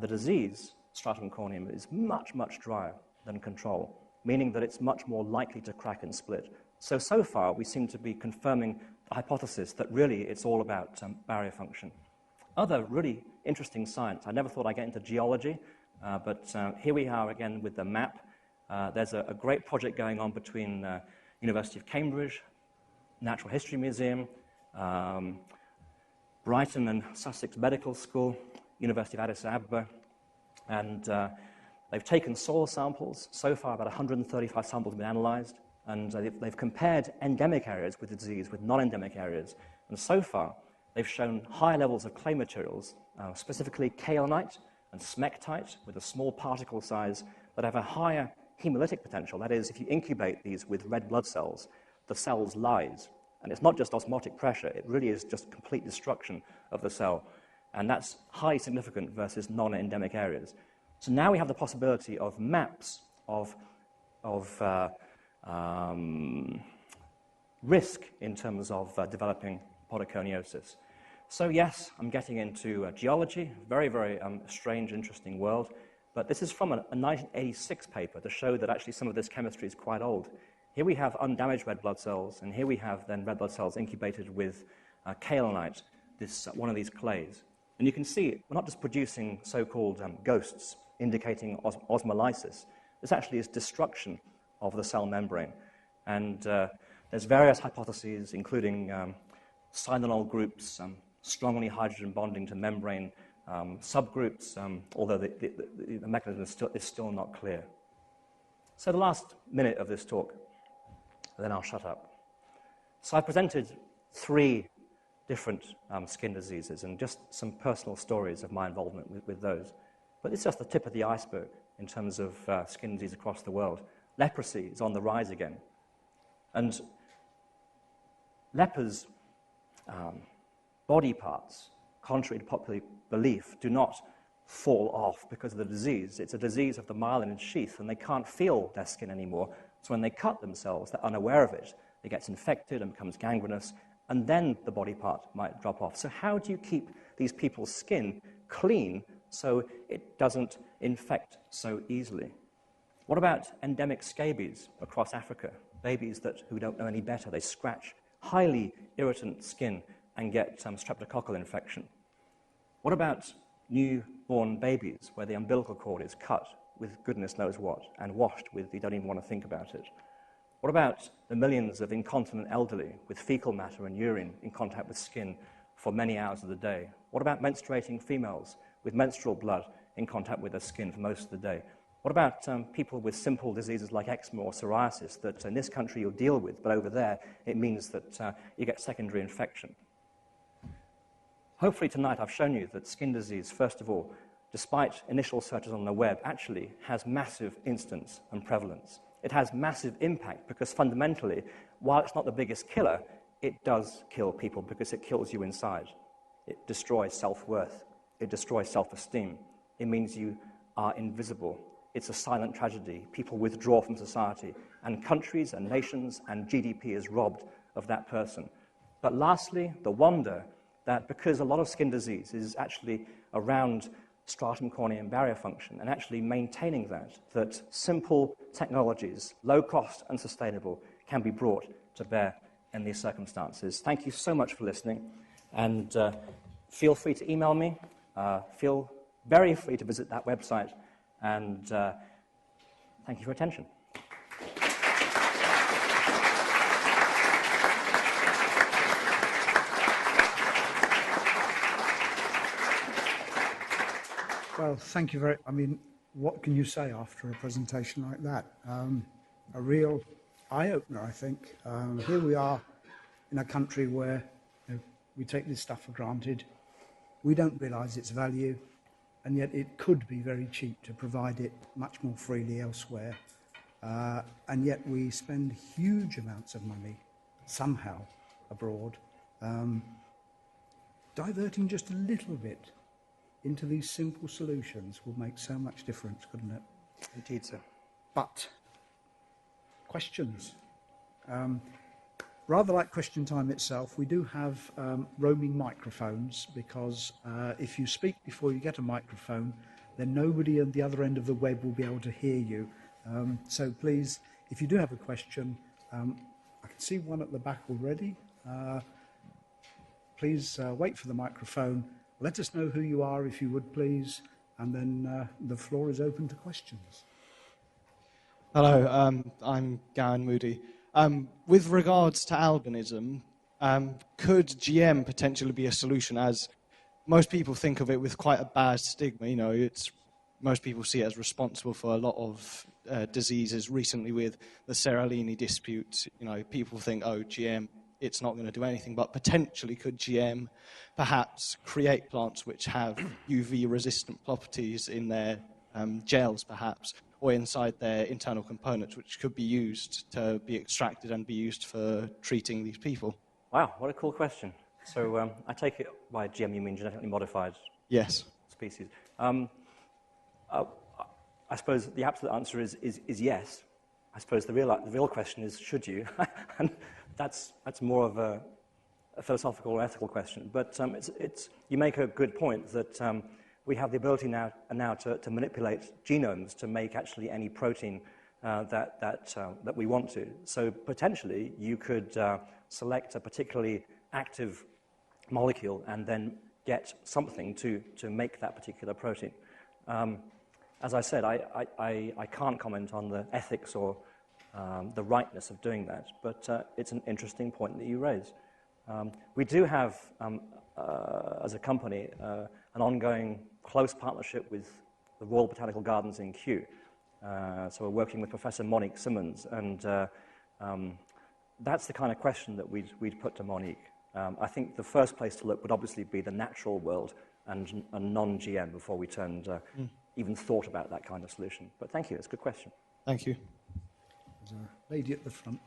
Speaker 2: the disease, stratum corneum, is much, much drier than control, meaning that it's much more likely to crack and split. So far, we seem to be confirming the hypothesis that really it's all about barrier function. Other really interesting science, I never thought I'd get into geology, but here we are again with the map. There's a great project going on between University of Cambridge, Natural History Museum, Brighton and Sussex Medical School, University of Addis Ababa, and they've taken soil samples. So far, about 135 samples have been analyzed, and they've compared endemic areas with the disease with non-endemic areas. And so far, they've shown high levels of clay materials, specifically kaolinite and smectite, with a small particle size that have a higher hemolytic potential. That is, if you incubate these with red blood cells, the cells lyse. And it's not just osmotic pressure, it really is just complete destruction of the cell. And that's highly significant versus non-endemic areas. So now we have the possibility of maps of risk in terms of developing podoconiosis. So yes, I'm getting into geology, very, very strange, interesting world. But this is from a 1986 paper to show that actually some of this chemistry is quite old. Here we have undamaged red blood cells, and here we have then red blood cells incubated with kaolinite, one of these clays. And you can see we're not just producing so-called ghosts indicating osmolysis. This actually is destruction of the cell membrane. And there's various hypotheses, including cyanol groups, strongly hydrogen bonding to membrane subgroups, although the mechanism is still not clear. So the last minute of this talk, then I'll shut up. So I presented 3 different skin diseases and just some personal stories of my involvement with those. But it's just the tip of the iceberg in terms of skin disease across the world. Leprosy is on the rise again. And lepers' body parts, contrary to popular belief, do not fall off because of the disease. It's a disease of the myelin sheath, and they can't feel their skin anymore. So when they cut themselves, they're unaware of it. It gets infected and becomes gangrenous, and then the body part might drop off. So how do you keep these people's skin clean so it doesn't infect so easily? What about endemic scabies across Africa? Babies who don't know any better. They scratch highly irritant skin and get streptococcal infection. What about newborn babies where the umbilical cord is cut with goodness knows what and washed with you don't even want to think about it? What about the millions of incontinent elderly with fecal matter and urine in contact with skin for many hours of the day? What about menstruating females with menstrual blood in contact with their skin for most of the day? What about people with simple diseases like eczema or psoriasis that in this country you'll deal with, but over there it means that you get secondary infection? Hopefully tonight I've shown you that skin disease, first of all, despite initial searches on the web, actually has massive incidence and prevalence. It has massive impact because fundamentally, while it's not the biggest killer, it does kill people because it kills you inside. It destroys self-worth. It destroys self-esteem. It means you are invisible. It's a silent tragedy. People withdraw from society, and countries and nations and GDP is robbed of that person. But lastly, the wonder that because a lot of skin disease is actually around stratum corneum barrier function and actually maintaining that simple technologies, low cost and sustainable, can be brought to bear in these circumstances. Thank you so much for listening, and feel free to email me. Feel very free to visit that website, and thank you for attention.
Speaker 1: Well, thank you very. I mean, what can you say after a presentation like that? A real eye-opener, I think. Here we are in a country where we take this stuff for granted. We don't realise its value, and yet it could be very cheap to provide it much more freely elsewhere. And yet we spend huge amounts of money somehow abroad, diverting just a little bit into these simple solutions will make so much difference, couldn't it?
Speaker 2: Indeed, sir.
Speaker 1: But questions. Rather like question time itself, we do have roaming microphones because if you speak before you get a microphone, then nobody at the other end of the web will be able to hear you. So please, if you do have a question, I can see one at the back already. Please wait for the microphone. Let us know who you are, if you would, please, and then the floor is open to questions.
Speaker 3: Hello, I'm Gowan Moody. With regards to albinism, could GM potentially be a solution, as most people think of it with quite a bad stigma? You know, most people see it as responsible for a lot of diseases. Recently with the Seralini dispute, you know, people think, oh, GM, it's not going to do anything, but potentially could GM perhaps create plants which have UV-resistant properties in their gels, perhaps, or inside their internal components, which could be used to be extracted and be used for treating these people?
Speaker 2: Wow, what a cool question. So I take it by GM you mean genetically modified
Speaker 3: Yes.
Speaker 2: species. I suppose the absolute answer is yes. I suppose the real question is, should you? And that's more of a philosophical or ethical question. But you make a good point that we have the ability now to manipulate genomes to make actually any protein that we want to. So potentially you could select a particularly active molecule and then get something to make that particular protein. As I said, I can't comment on the ethics or the rightness of doing that, but it's an interesting point that you raise. We do have, as a company, an ongoing close partnership with the Royal Botanical Gardens in Kew. So we're working with Professor Monique Simmons, and that's the kind of question that we'd put to Monique. I think the first place to look would obviously be the natural world and non-GM before we even thought about that kind of solution. But thank you, it's a good question.
Speaker 3: Thank you.
Speaker 1: There's a lady at the front.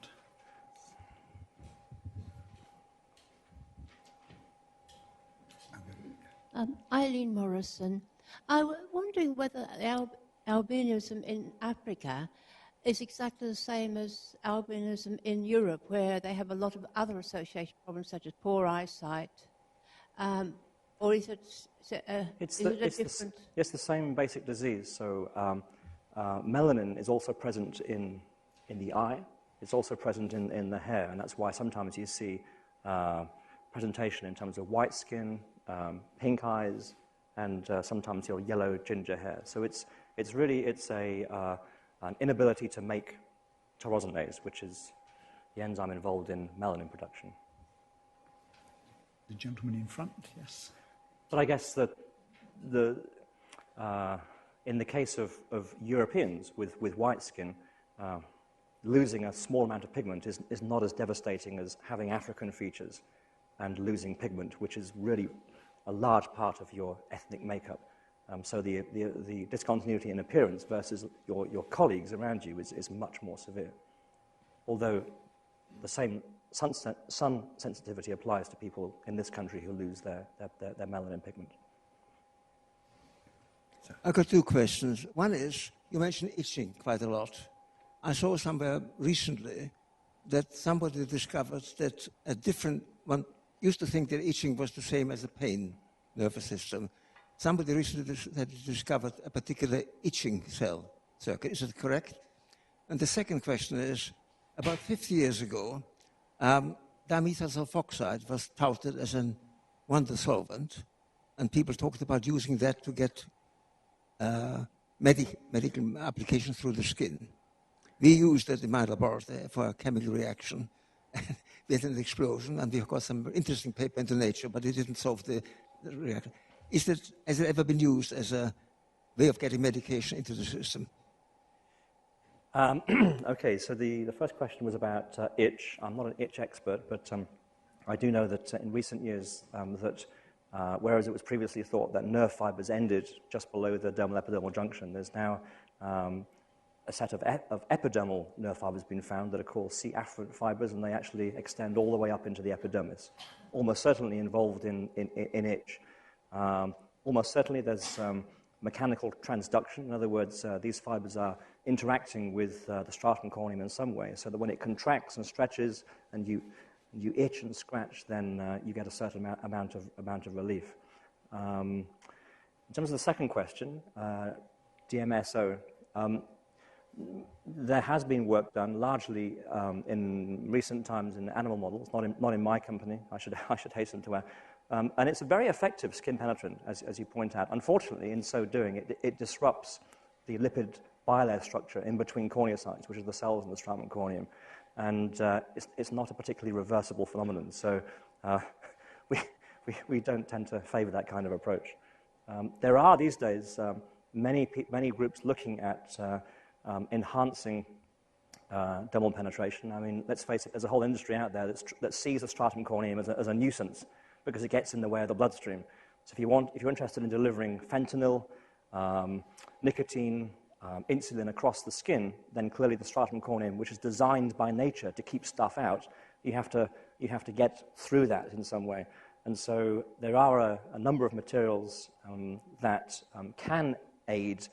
Speaker 4: Eileen Morrison. I was wondering whether albinism in Africa is exactly the same as albinism in Europe, where they have a lot of other associated problems such as poor eyesight? Or is it,
Speaker 2: It's
Speaker 4: different?
Speaker 2: It's the same basic disease. So melanin is also present in the eye. It's also present in the hair, and that's why sometimes you see presentation in terms of white skin, pink eyes, and sometimes your yellow ginger hair. So it's an inability to make tyrosinase, which is the enzyme involved in melanin production.
Speaker 1: The gentleman in front, yes.
Speaker 2: But I guess that in the case of Europeans with white skin, losing a small amount of pigment is not as devastating as having African features and losing pigment, which is really a large part of your ethnic makeup. So the discontinuity in appearance versus your colleagues around you is much more severe. Although the same sun sensitivity applies to people in this country who lose their melanin pigment.
Speaker 5: I've got two questions. One is, you mentioned itching quite a lot. I saw somewhere recently that somebody discovered that one used to think that itching was the same as a pain nervous system. Somebody recently discovered a particular itching cell circuit. Is it correct? And the second question is, about 50 years ago, dimethyl sulfoxide was touted as a wonder solvent, and people talked about using that to get medical application through the skin. We used that in my laboratory for a chemical reaction. We had an explosion, and we got some interesting paper into Nature, but it didn't solve the reaction. Has it ever been used as a way of getting medication into the system?
Speaker 2: Okay, so the first question was about itch. I'm not an itch expert, but I do know that in recent years whereas it was previously thought that nerve fibers ended just below the dermal epidermal junction, there's now a set of epidermal nerve fibers been found that are called C-afferent fibers, and they actually extend all the way up into the epidermis, almost certainly involved in itch. Almost certainly there's mechanical transduction. In other words, these fibers are interacting with the stratum corneum in some way, so that when it contracts and stretches and you itch and scratch, then you get a certain amount of relief. In terms of the second question, DMSO, there has been work done largely in recent times in animal models, not in my company, I should hasten to add. And it's a very effective skin penetrant, as you point out. Unfortunately, in so doing, it disrupts the lipid bilayer structure in between corneocytes, which are the cells in the stratum corneum. And it's not a particularly reversible phenomenon. So we don't tend to favor that kind of approach. There are these days many groups looking at enhancing dermal penetration. I mean, let's face it, there's a whole industry out there that sees the stratum corneum as a nuisance because it gets in the way of the bloodstream. So if you're interested in delivering fentanyl, nicotine, insulin across the skin, then clearly the stratum corneum, which is designed by nature to keep stuff out, you have to get through that in some way. And so there are a number of materials that can aid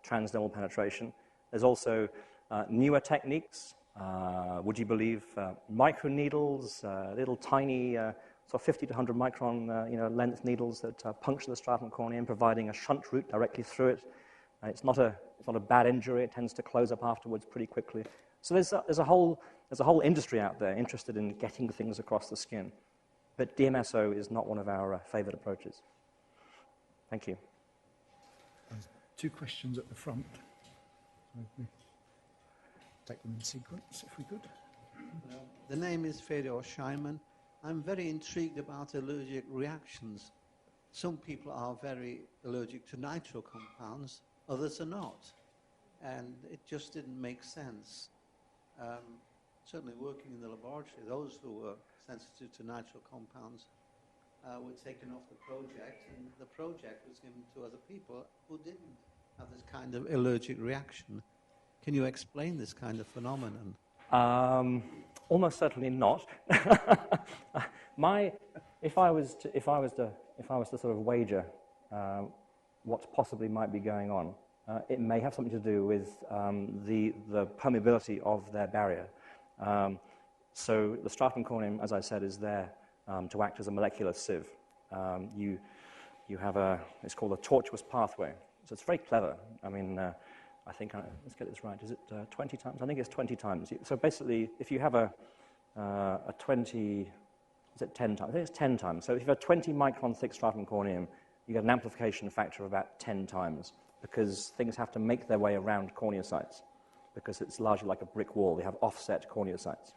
Speaker 2: transdermal penetration. There's also newer techniques. Would you believe microneedles, little tiny, so 50 to 100 micron length needles that puncture the stratum corneum, providing a shunt route directly through it. It's not a bad injury. It tends to close up afterwards pretty quickly. So there's a whole industry out there interested in getting things across the skin. But DMSO is not one of our favored approaches. Thank you.
Speaker 1: Two questions at the front. Take them in sequence, if we could.
Speaker 6: The name is Fedor Scheinman. I'm very intrigued about allergic reactions. Some people are very allergic to nitro compounds, others are not. And it just didn't make sense. Certainly working in the laboratory, those who were sensitive to nitro compounds were taken off the project, and the project was given to other people who didn't have this kind of allergic reaction. Can you explain this kind of phenomenon?
Speaker 2: Almost certainly not. If I was to sort of wager what possibly might be going on, it may have something to do with the permeability of their barrier. So the stratum corneum, as I said, is there to act as a molecular sieve. You have it's called a tortuous pathway. So it's very clever. I mean, I think, let's get this right, is it 20 times? I think it's 20 times. So basically, if you have a 20, is it 10 times? I think it's 10 times. So if you have a 20 micron thick stratum corneum, you get an amplification factor of about 10 times, because things have to make their way around corneocytes, because it's largely like a brick wall. They have offset corneocytes.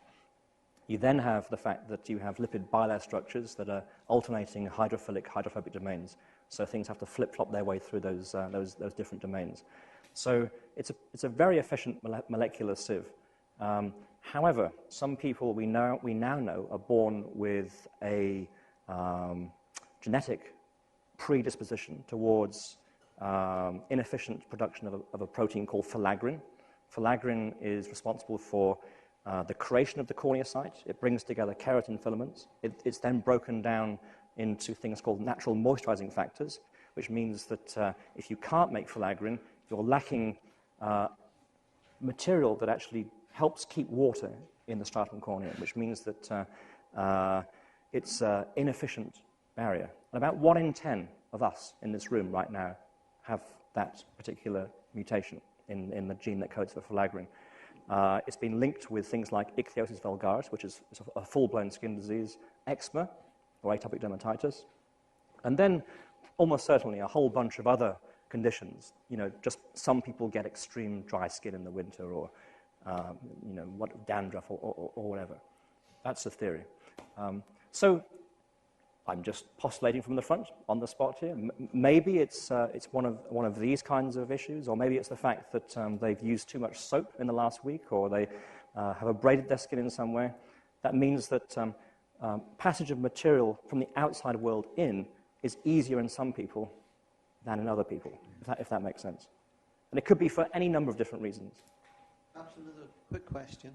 Speaker 2: You then have the fact that you have lipid bilayer structures that are alternating hydrophilic, hydrophobic domains. So things have to flip-flop their way through those different domains. So it's a very efficient molecular sieve. However, some people we now know are born with a genetic predisposition towards inefficient production of a protein called filaggrin. Filaggrin is responsible for the creation of the corneocyte. It brings together keratin filaments. It's then broken down into things called natural moisturizing factors, which means that if you can't make filaggrin, you're lacking material that actually helps keep water in the stratum corneum, which means that it's an inefficient barrier. And about 1 in 10 of us in this room right now have that particular mutation in the gene that codes for filaggrin. It's been linked with things like ichthyosis vulgaris, which is a full-blown skin disease, eczema, or atopic dermatitis, and then almost certainly a whole bunch of other conditions. Just some people get extreme dry skin in the winter, or dandruff, or whatever. That's the theory. So I'm just postulating from the front, on the spot here. Maybe it's one of these kinds of issues, or maybe it's the fact that they've used too much soap in the last week, or they have abraded their skin in some way. That means that passage of material from the outside world in is easier in some people than in other people, if that makes sense. And it could be for any number of different reasons.
Speaker 6: Perhaps another quick question.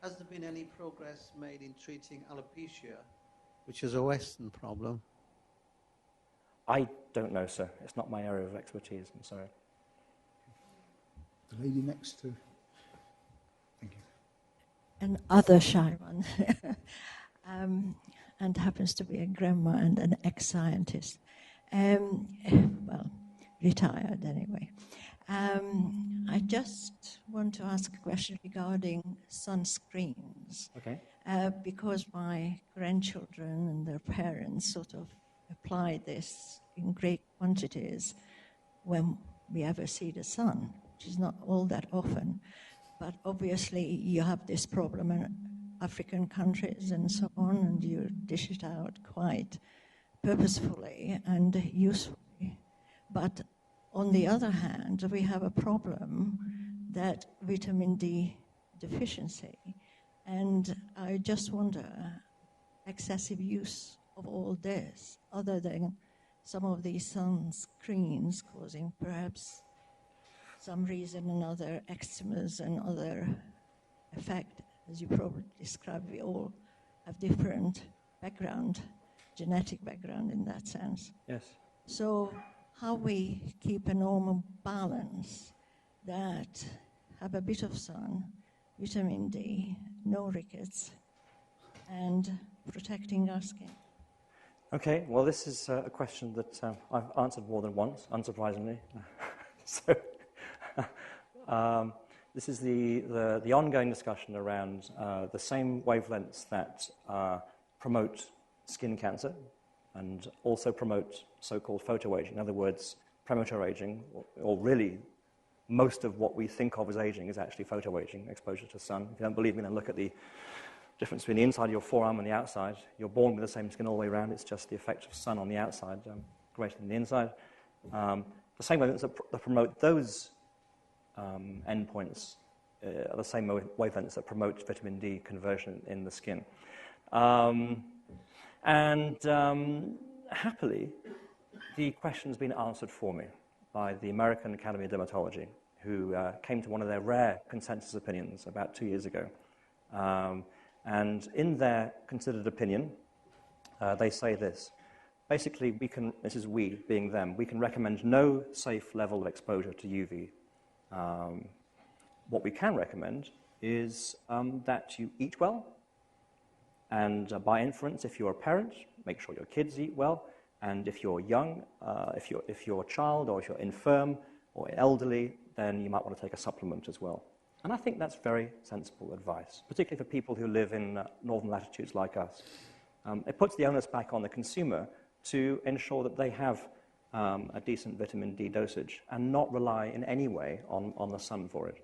Speaker 6: Has there been any progress made in treating alopecia, which is a Western problem?
Speaker 2: I don't know, sir. It's not my area of expertise, I'm sorry.
Speaker 1: The lady next to... Thank you.
Speaker 7: An other shy one, and happens to be a grandma and an ex-scientist. Well, retired anyway. I just want to ask a question regarding sunscreens.
Speaker 2: Okay.
Speaker 7: Because my grandchildren and their parents sort of apply this in great quantities when we ever see the sun, which is not all that often. But obviously you have this problem in African countries and so on, and you dish it out quite purposefully and usefully. But on the other hand, we have a problem that vitamin D deficiency. And I just wonder, excessive use of all this, other than some of these sunscreens causing perhaps some reason and other eczemas and other effect, as you probably described, we all have different background, genetic background in that sense.
Speaker 2: Yes.
Speaker 7: So how we keep a normal balance that have a bit of sun, vitamin D, no rickets, and protecting our skin.
Speaker 2: Okay, well, this is a question that I've answered more than once, unsurprisingly. So this is the ongoing discussion around the same wavelengths that promote skin cancer and also promote so-called photoaging. In other words, premature aging, or really most of what we think of as aging is actually photoaging, exposure to sun. If you don't believe me, then look at the difference between the inside of your forearm and the outside. You're born with the same skin all the way around. It's just the effect of sun on the outside greater than the inside. The same wavelengths that promote those endpoints are the same wavelengths that promote vitamin D conversion in the skin. Happily, the question's been answered for me by the American Academy of Dermatology, who came to one of their rare consensus opinions about 2 years ago. And in their considered opinion, they say this: basically, this is we being them, we can recommend no safe level of exposure to UV. What we can recommend is that you eat well, and by inference, if you're a parent, make sure your kids eat well, and if you're young, if you're a child, or if you're infirm or elderly, then you might want to take a supplement as well. And I think that's very sensible advice, particularly for people who live in northern latitudes like us. It puts the onus back on the consumer to ensure that they have a decent vitamin D dosage and not rely in any way on the sun for it.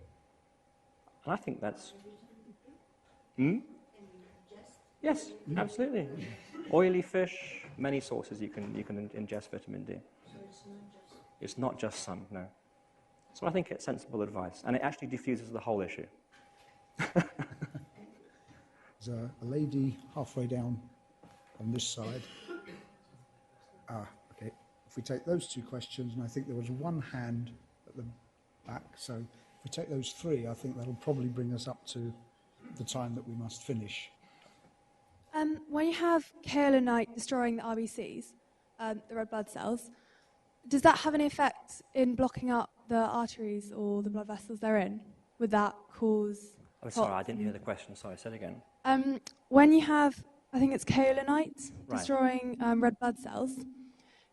Speaker 2: And I think that's... Yes, absolutely. Oily fish, many sources you can ingest vitamin D. So it's not just sun, no. So I think it's sensible advice, and it actually diffuses the whole issue.
Speaker 1: There's a lady halfway down on this side. Okay. If we take those two questions, and I think there was one hand at the back, so if we take those three, I think that'll probably bring us up to the time that we must finish.
Speaker 8: When you have kaolinite destroying the RBCs, the red blood cells, does that have any effect in blocking up the arteries or the blood vessels they're in? Would that cause...
Speaker 2: Oh, sorry, I didn't hear the question. Sorry, say it again.
Speaker 8: When you have, I think it's kaolinite destroying red blood cells,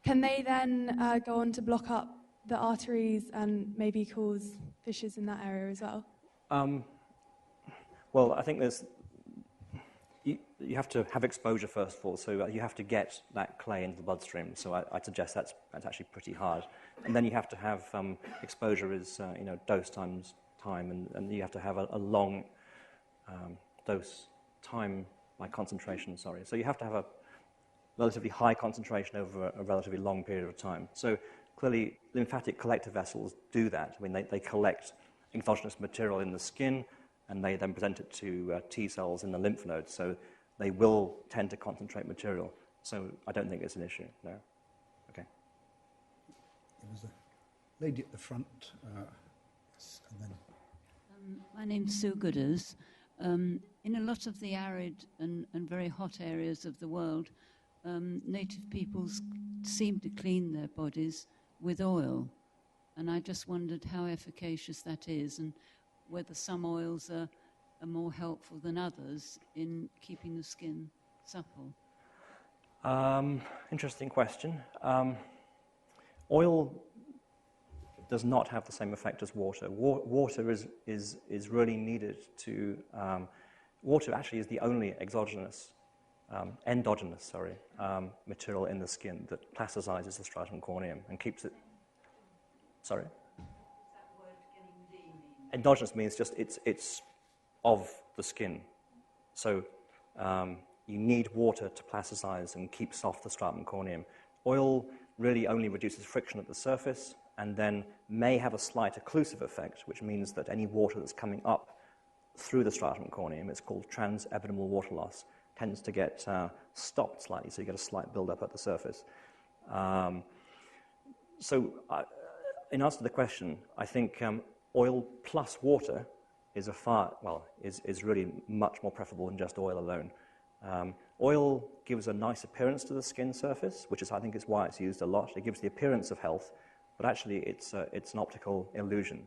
Speaker 8: can they then go on to block up the arteries and maybe cause fissures in that area as well?
Speaker 2: Well, I think there's... You have to have exposure first of all, so you have to get that clay into the bloodstream. So I suggest that's actually pretty hard. And then you have to have exposure is dose times time, and you have to have a long dose time by concentration. Sorry, so you have to have a relatively high concentration over a relatively long period of time. So clearly, lymphatic collector vessels do that. I mean, they collect exogenous material in the skin, and they then present it to T cells in the lymph nodes. So they will tend to concentrate material. So I don't think it's an issue, no. Okay.
Speaker 1: There was a lady at the front. And then...
Speaker 9: my name's Sue Gooders. In a lot of the arid and very hot areas of the world, native peoples seem to clean their bodies with oil. And I just wondered how efficacious that is, and whether some oils are more helpful than others in keeping the skin supple.
Speaker 2: Interesting question. Oil does not have the same effect as water. Water is really needed to... water actually is the only endogenous material in the skin that plasticizes the stratum corneum and keeps it... Sorry? Endogenous means just it's of the skin. So you need water to plasticize and keep soft the stratum corneum. Oil really only reduces friction at the surface and then may have a slight occlusive effect, which means that any water that's coming up through the stratum corneum, it's called transepidermal water loss, tends to get stopped slightly, so you get a slight build-up at the surface. In answer to the question, I think oil plus water is is really much more preferable than just oil alone. Oil gives a nice appearance to the skin surface, which is, I think, is why it's used a lot. It gives the appearance of health, but actually it's an optical illusion.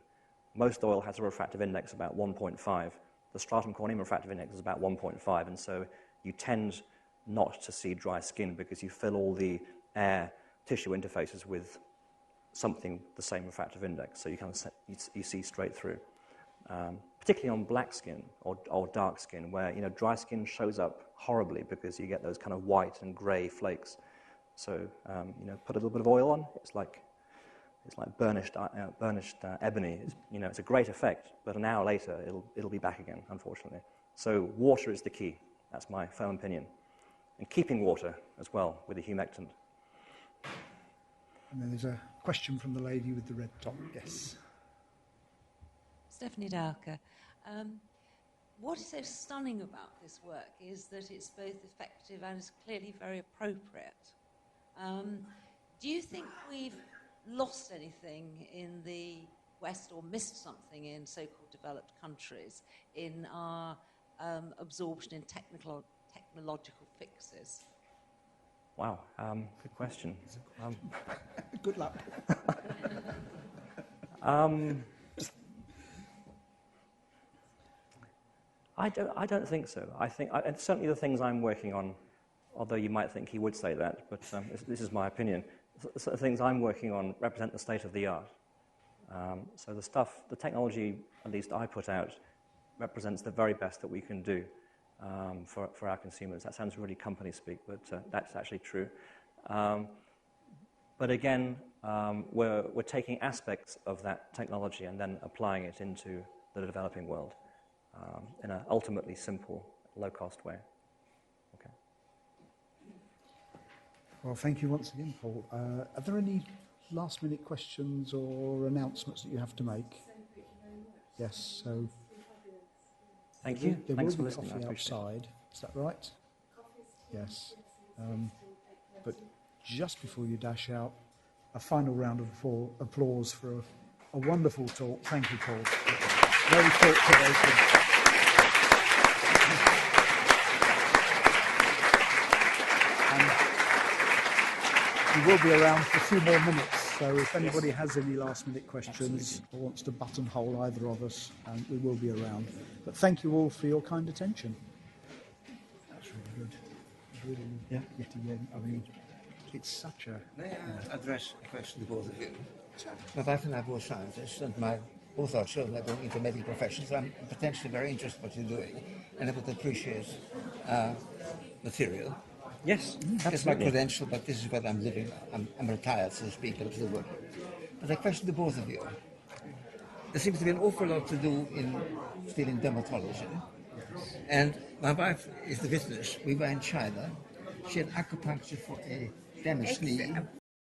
Speaker 2: Most oil has a refractive index about 1.5. The stratum corneum refractive index is about 1.5, and so you tend not to see dry skin because you fill all the air tissue interfaces with something the same refractive index, so you see straight through. Particularly on black skin or dark skin, where dry skin shows up horribly because you get those kind of white and grey flakes. So put a little bit of oil on. It's like burnished ebony. It's a great effect, but an hour later it'll be back again, unfortunately. So water is the key. That's my firm opinion. And keeping water as well with a humectant.
Speaker 1: And then there's a question from the lady with the red top. Yes.
Speaker 10: Stephanie Dowker. What is so stunning about this work is that it's both effective and is clearly very appropriate. Do you think we've lost anything in the West or missed something in so-called developed countries in our absorption in technological fixes?
Speaker 2: Wow, good question.
Speaker 1: Good luck.
Speaker 2: I don't think so. I think, and certainly the things I'm working on, although you might think he would say that, but this is my opinion. The things I'm working on represent the state of the art. So the technology, at least I put out, represents the very best that we can do for our consumers. That sounds really company speak, but that's actually true. But again, we're taking aspects of that technology and then applying it into the developing world in an ultimately simple, low-cost way. Okay.
Speaker 1: Well, thank you once again, Paul. Are there any last-minute questions or announcements that you have to make? Yes, so...
Speaker 2: Thank you.
Speaker 1: There
Speaker 2: Thanks
Speaker 1: will
Speaker 2: for
Speaker 1: be
Speaker 2: listening.
Speaker 1: coffee outside. Is that right? Yes. But just before you dash out, a final round of applause for a wonderful talk. Thank you, Paul. Very thought-provoking. We will be around for a few more minutes, so if anybody has any last-minute questions or wants to buttonhole either of us, we will be around. But thank you all for your kind attention. That's really good. Really good. Yeah. Yet again, I mean, it's such a...
Speaker 5: May I address a question to both of you? My wife and I are both scientists, and both our children are going into medical professions. I'm potentially very interested in what you're doing, and I would appreciate material.
Speaker 2: Yes, absolutely.
Speaker 5: It's my credential, but this is what I'm living. I'm retired, so to speak, but I'm still working. But I question to both of you. There seems to be an awful lot to do still in dermatology. And my wife is the witness. We were in China. She had acupuncture for a damaged knee.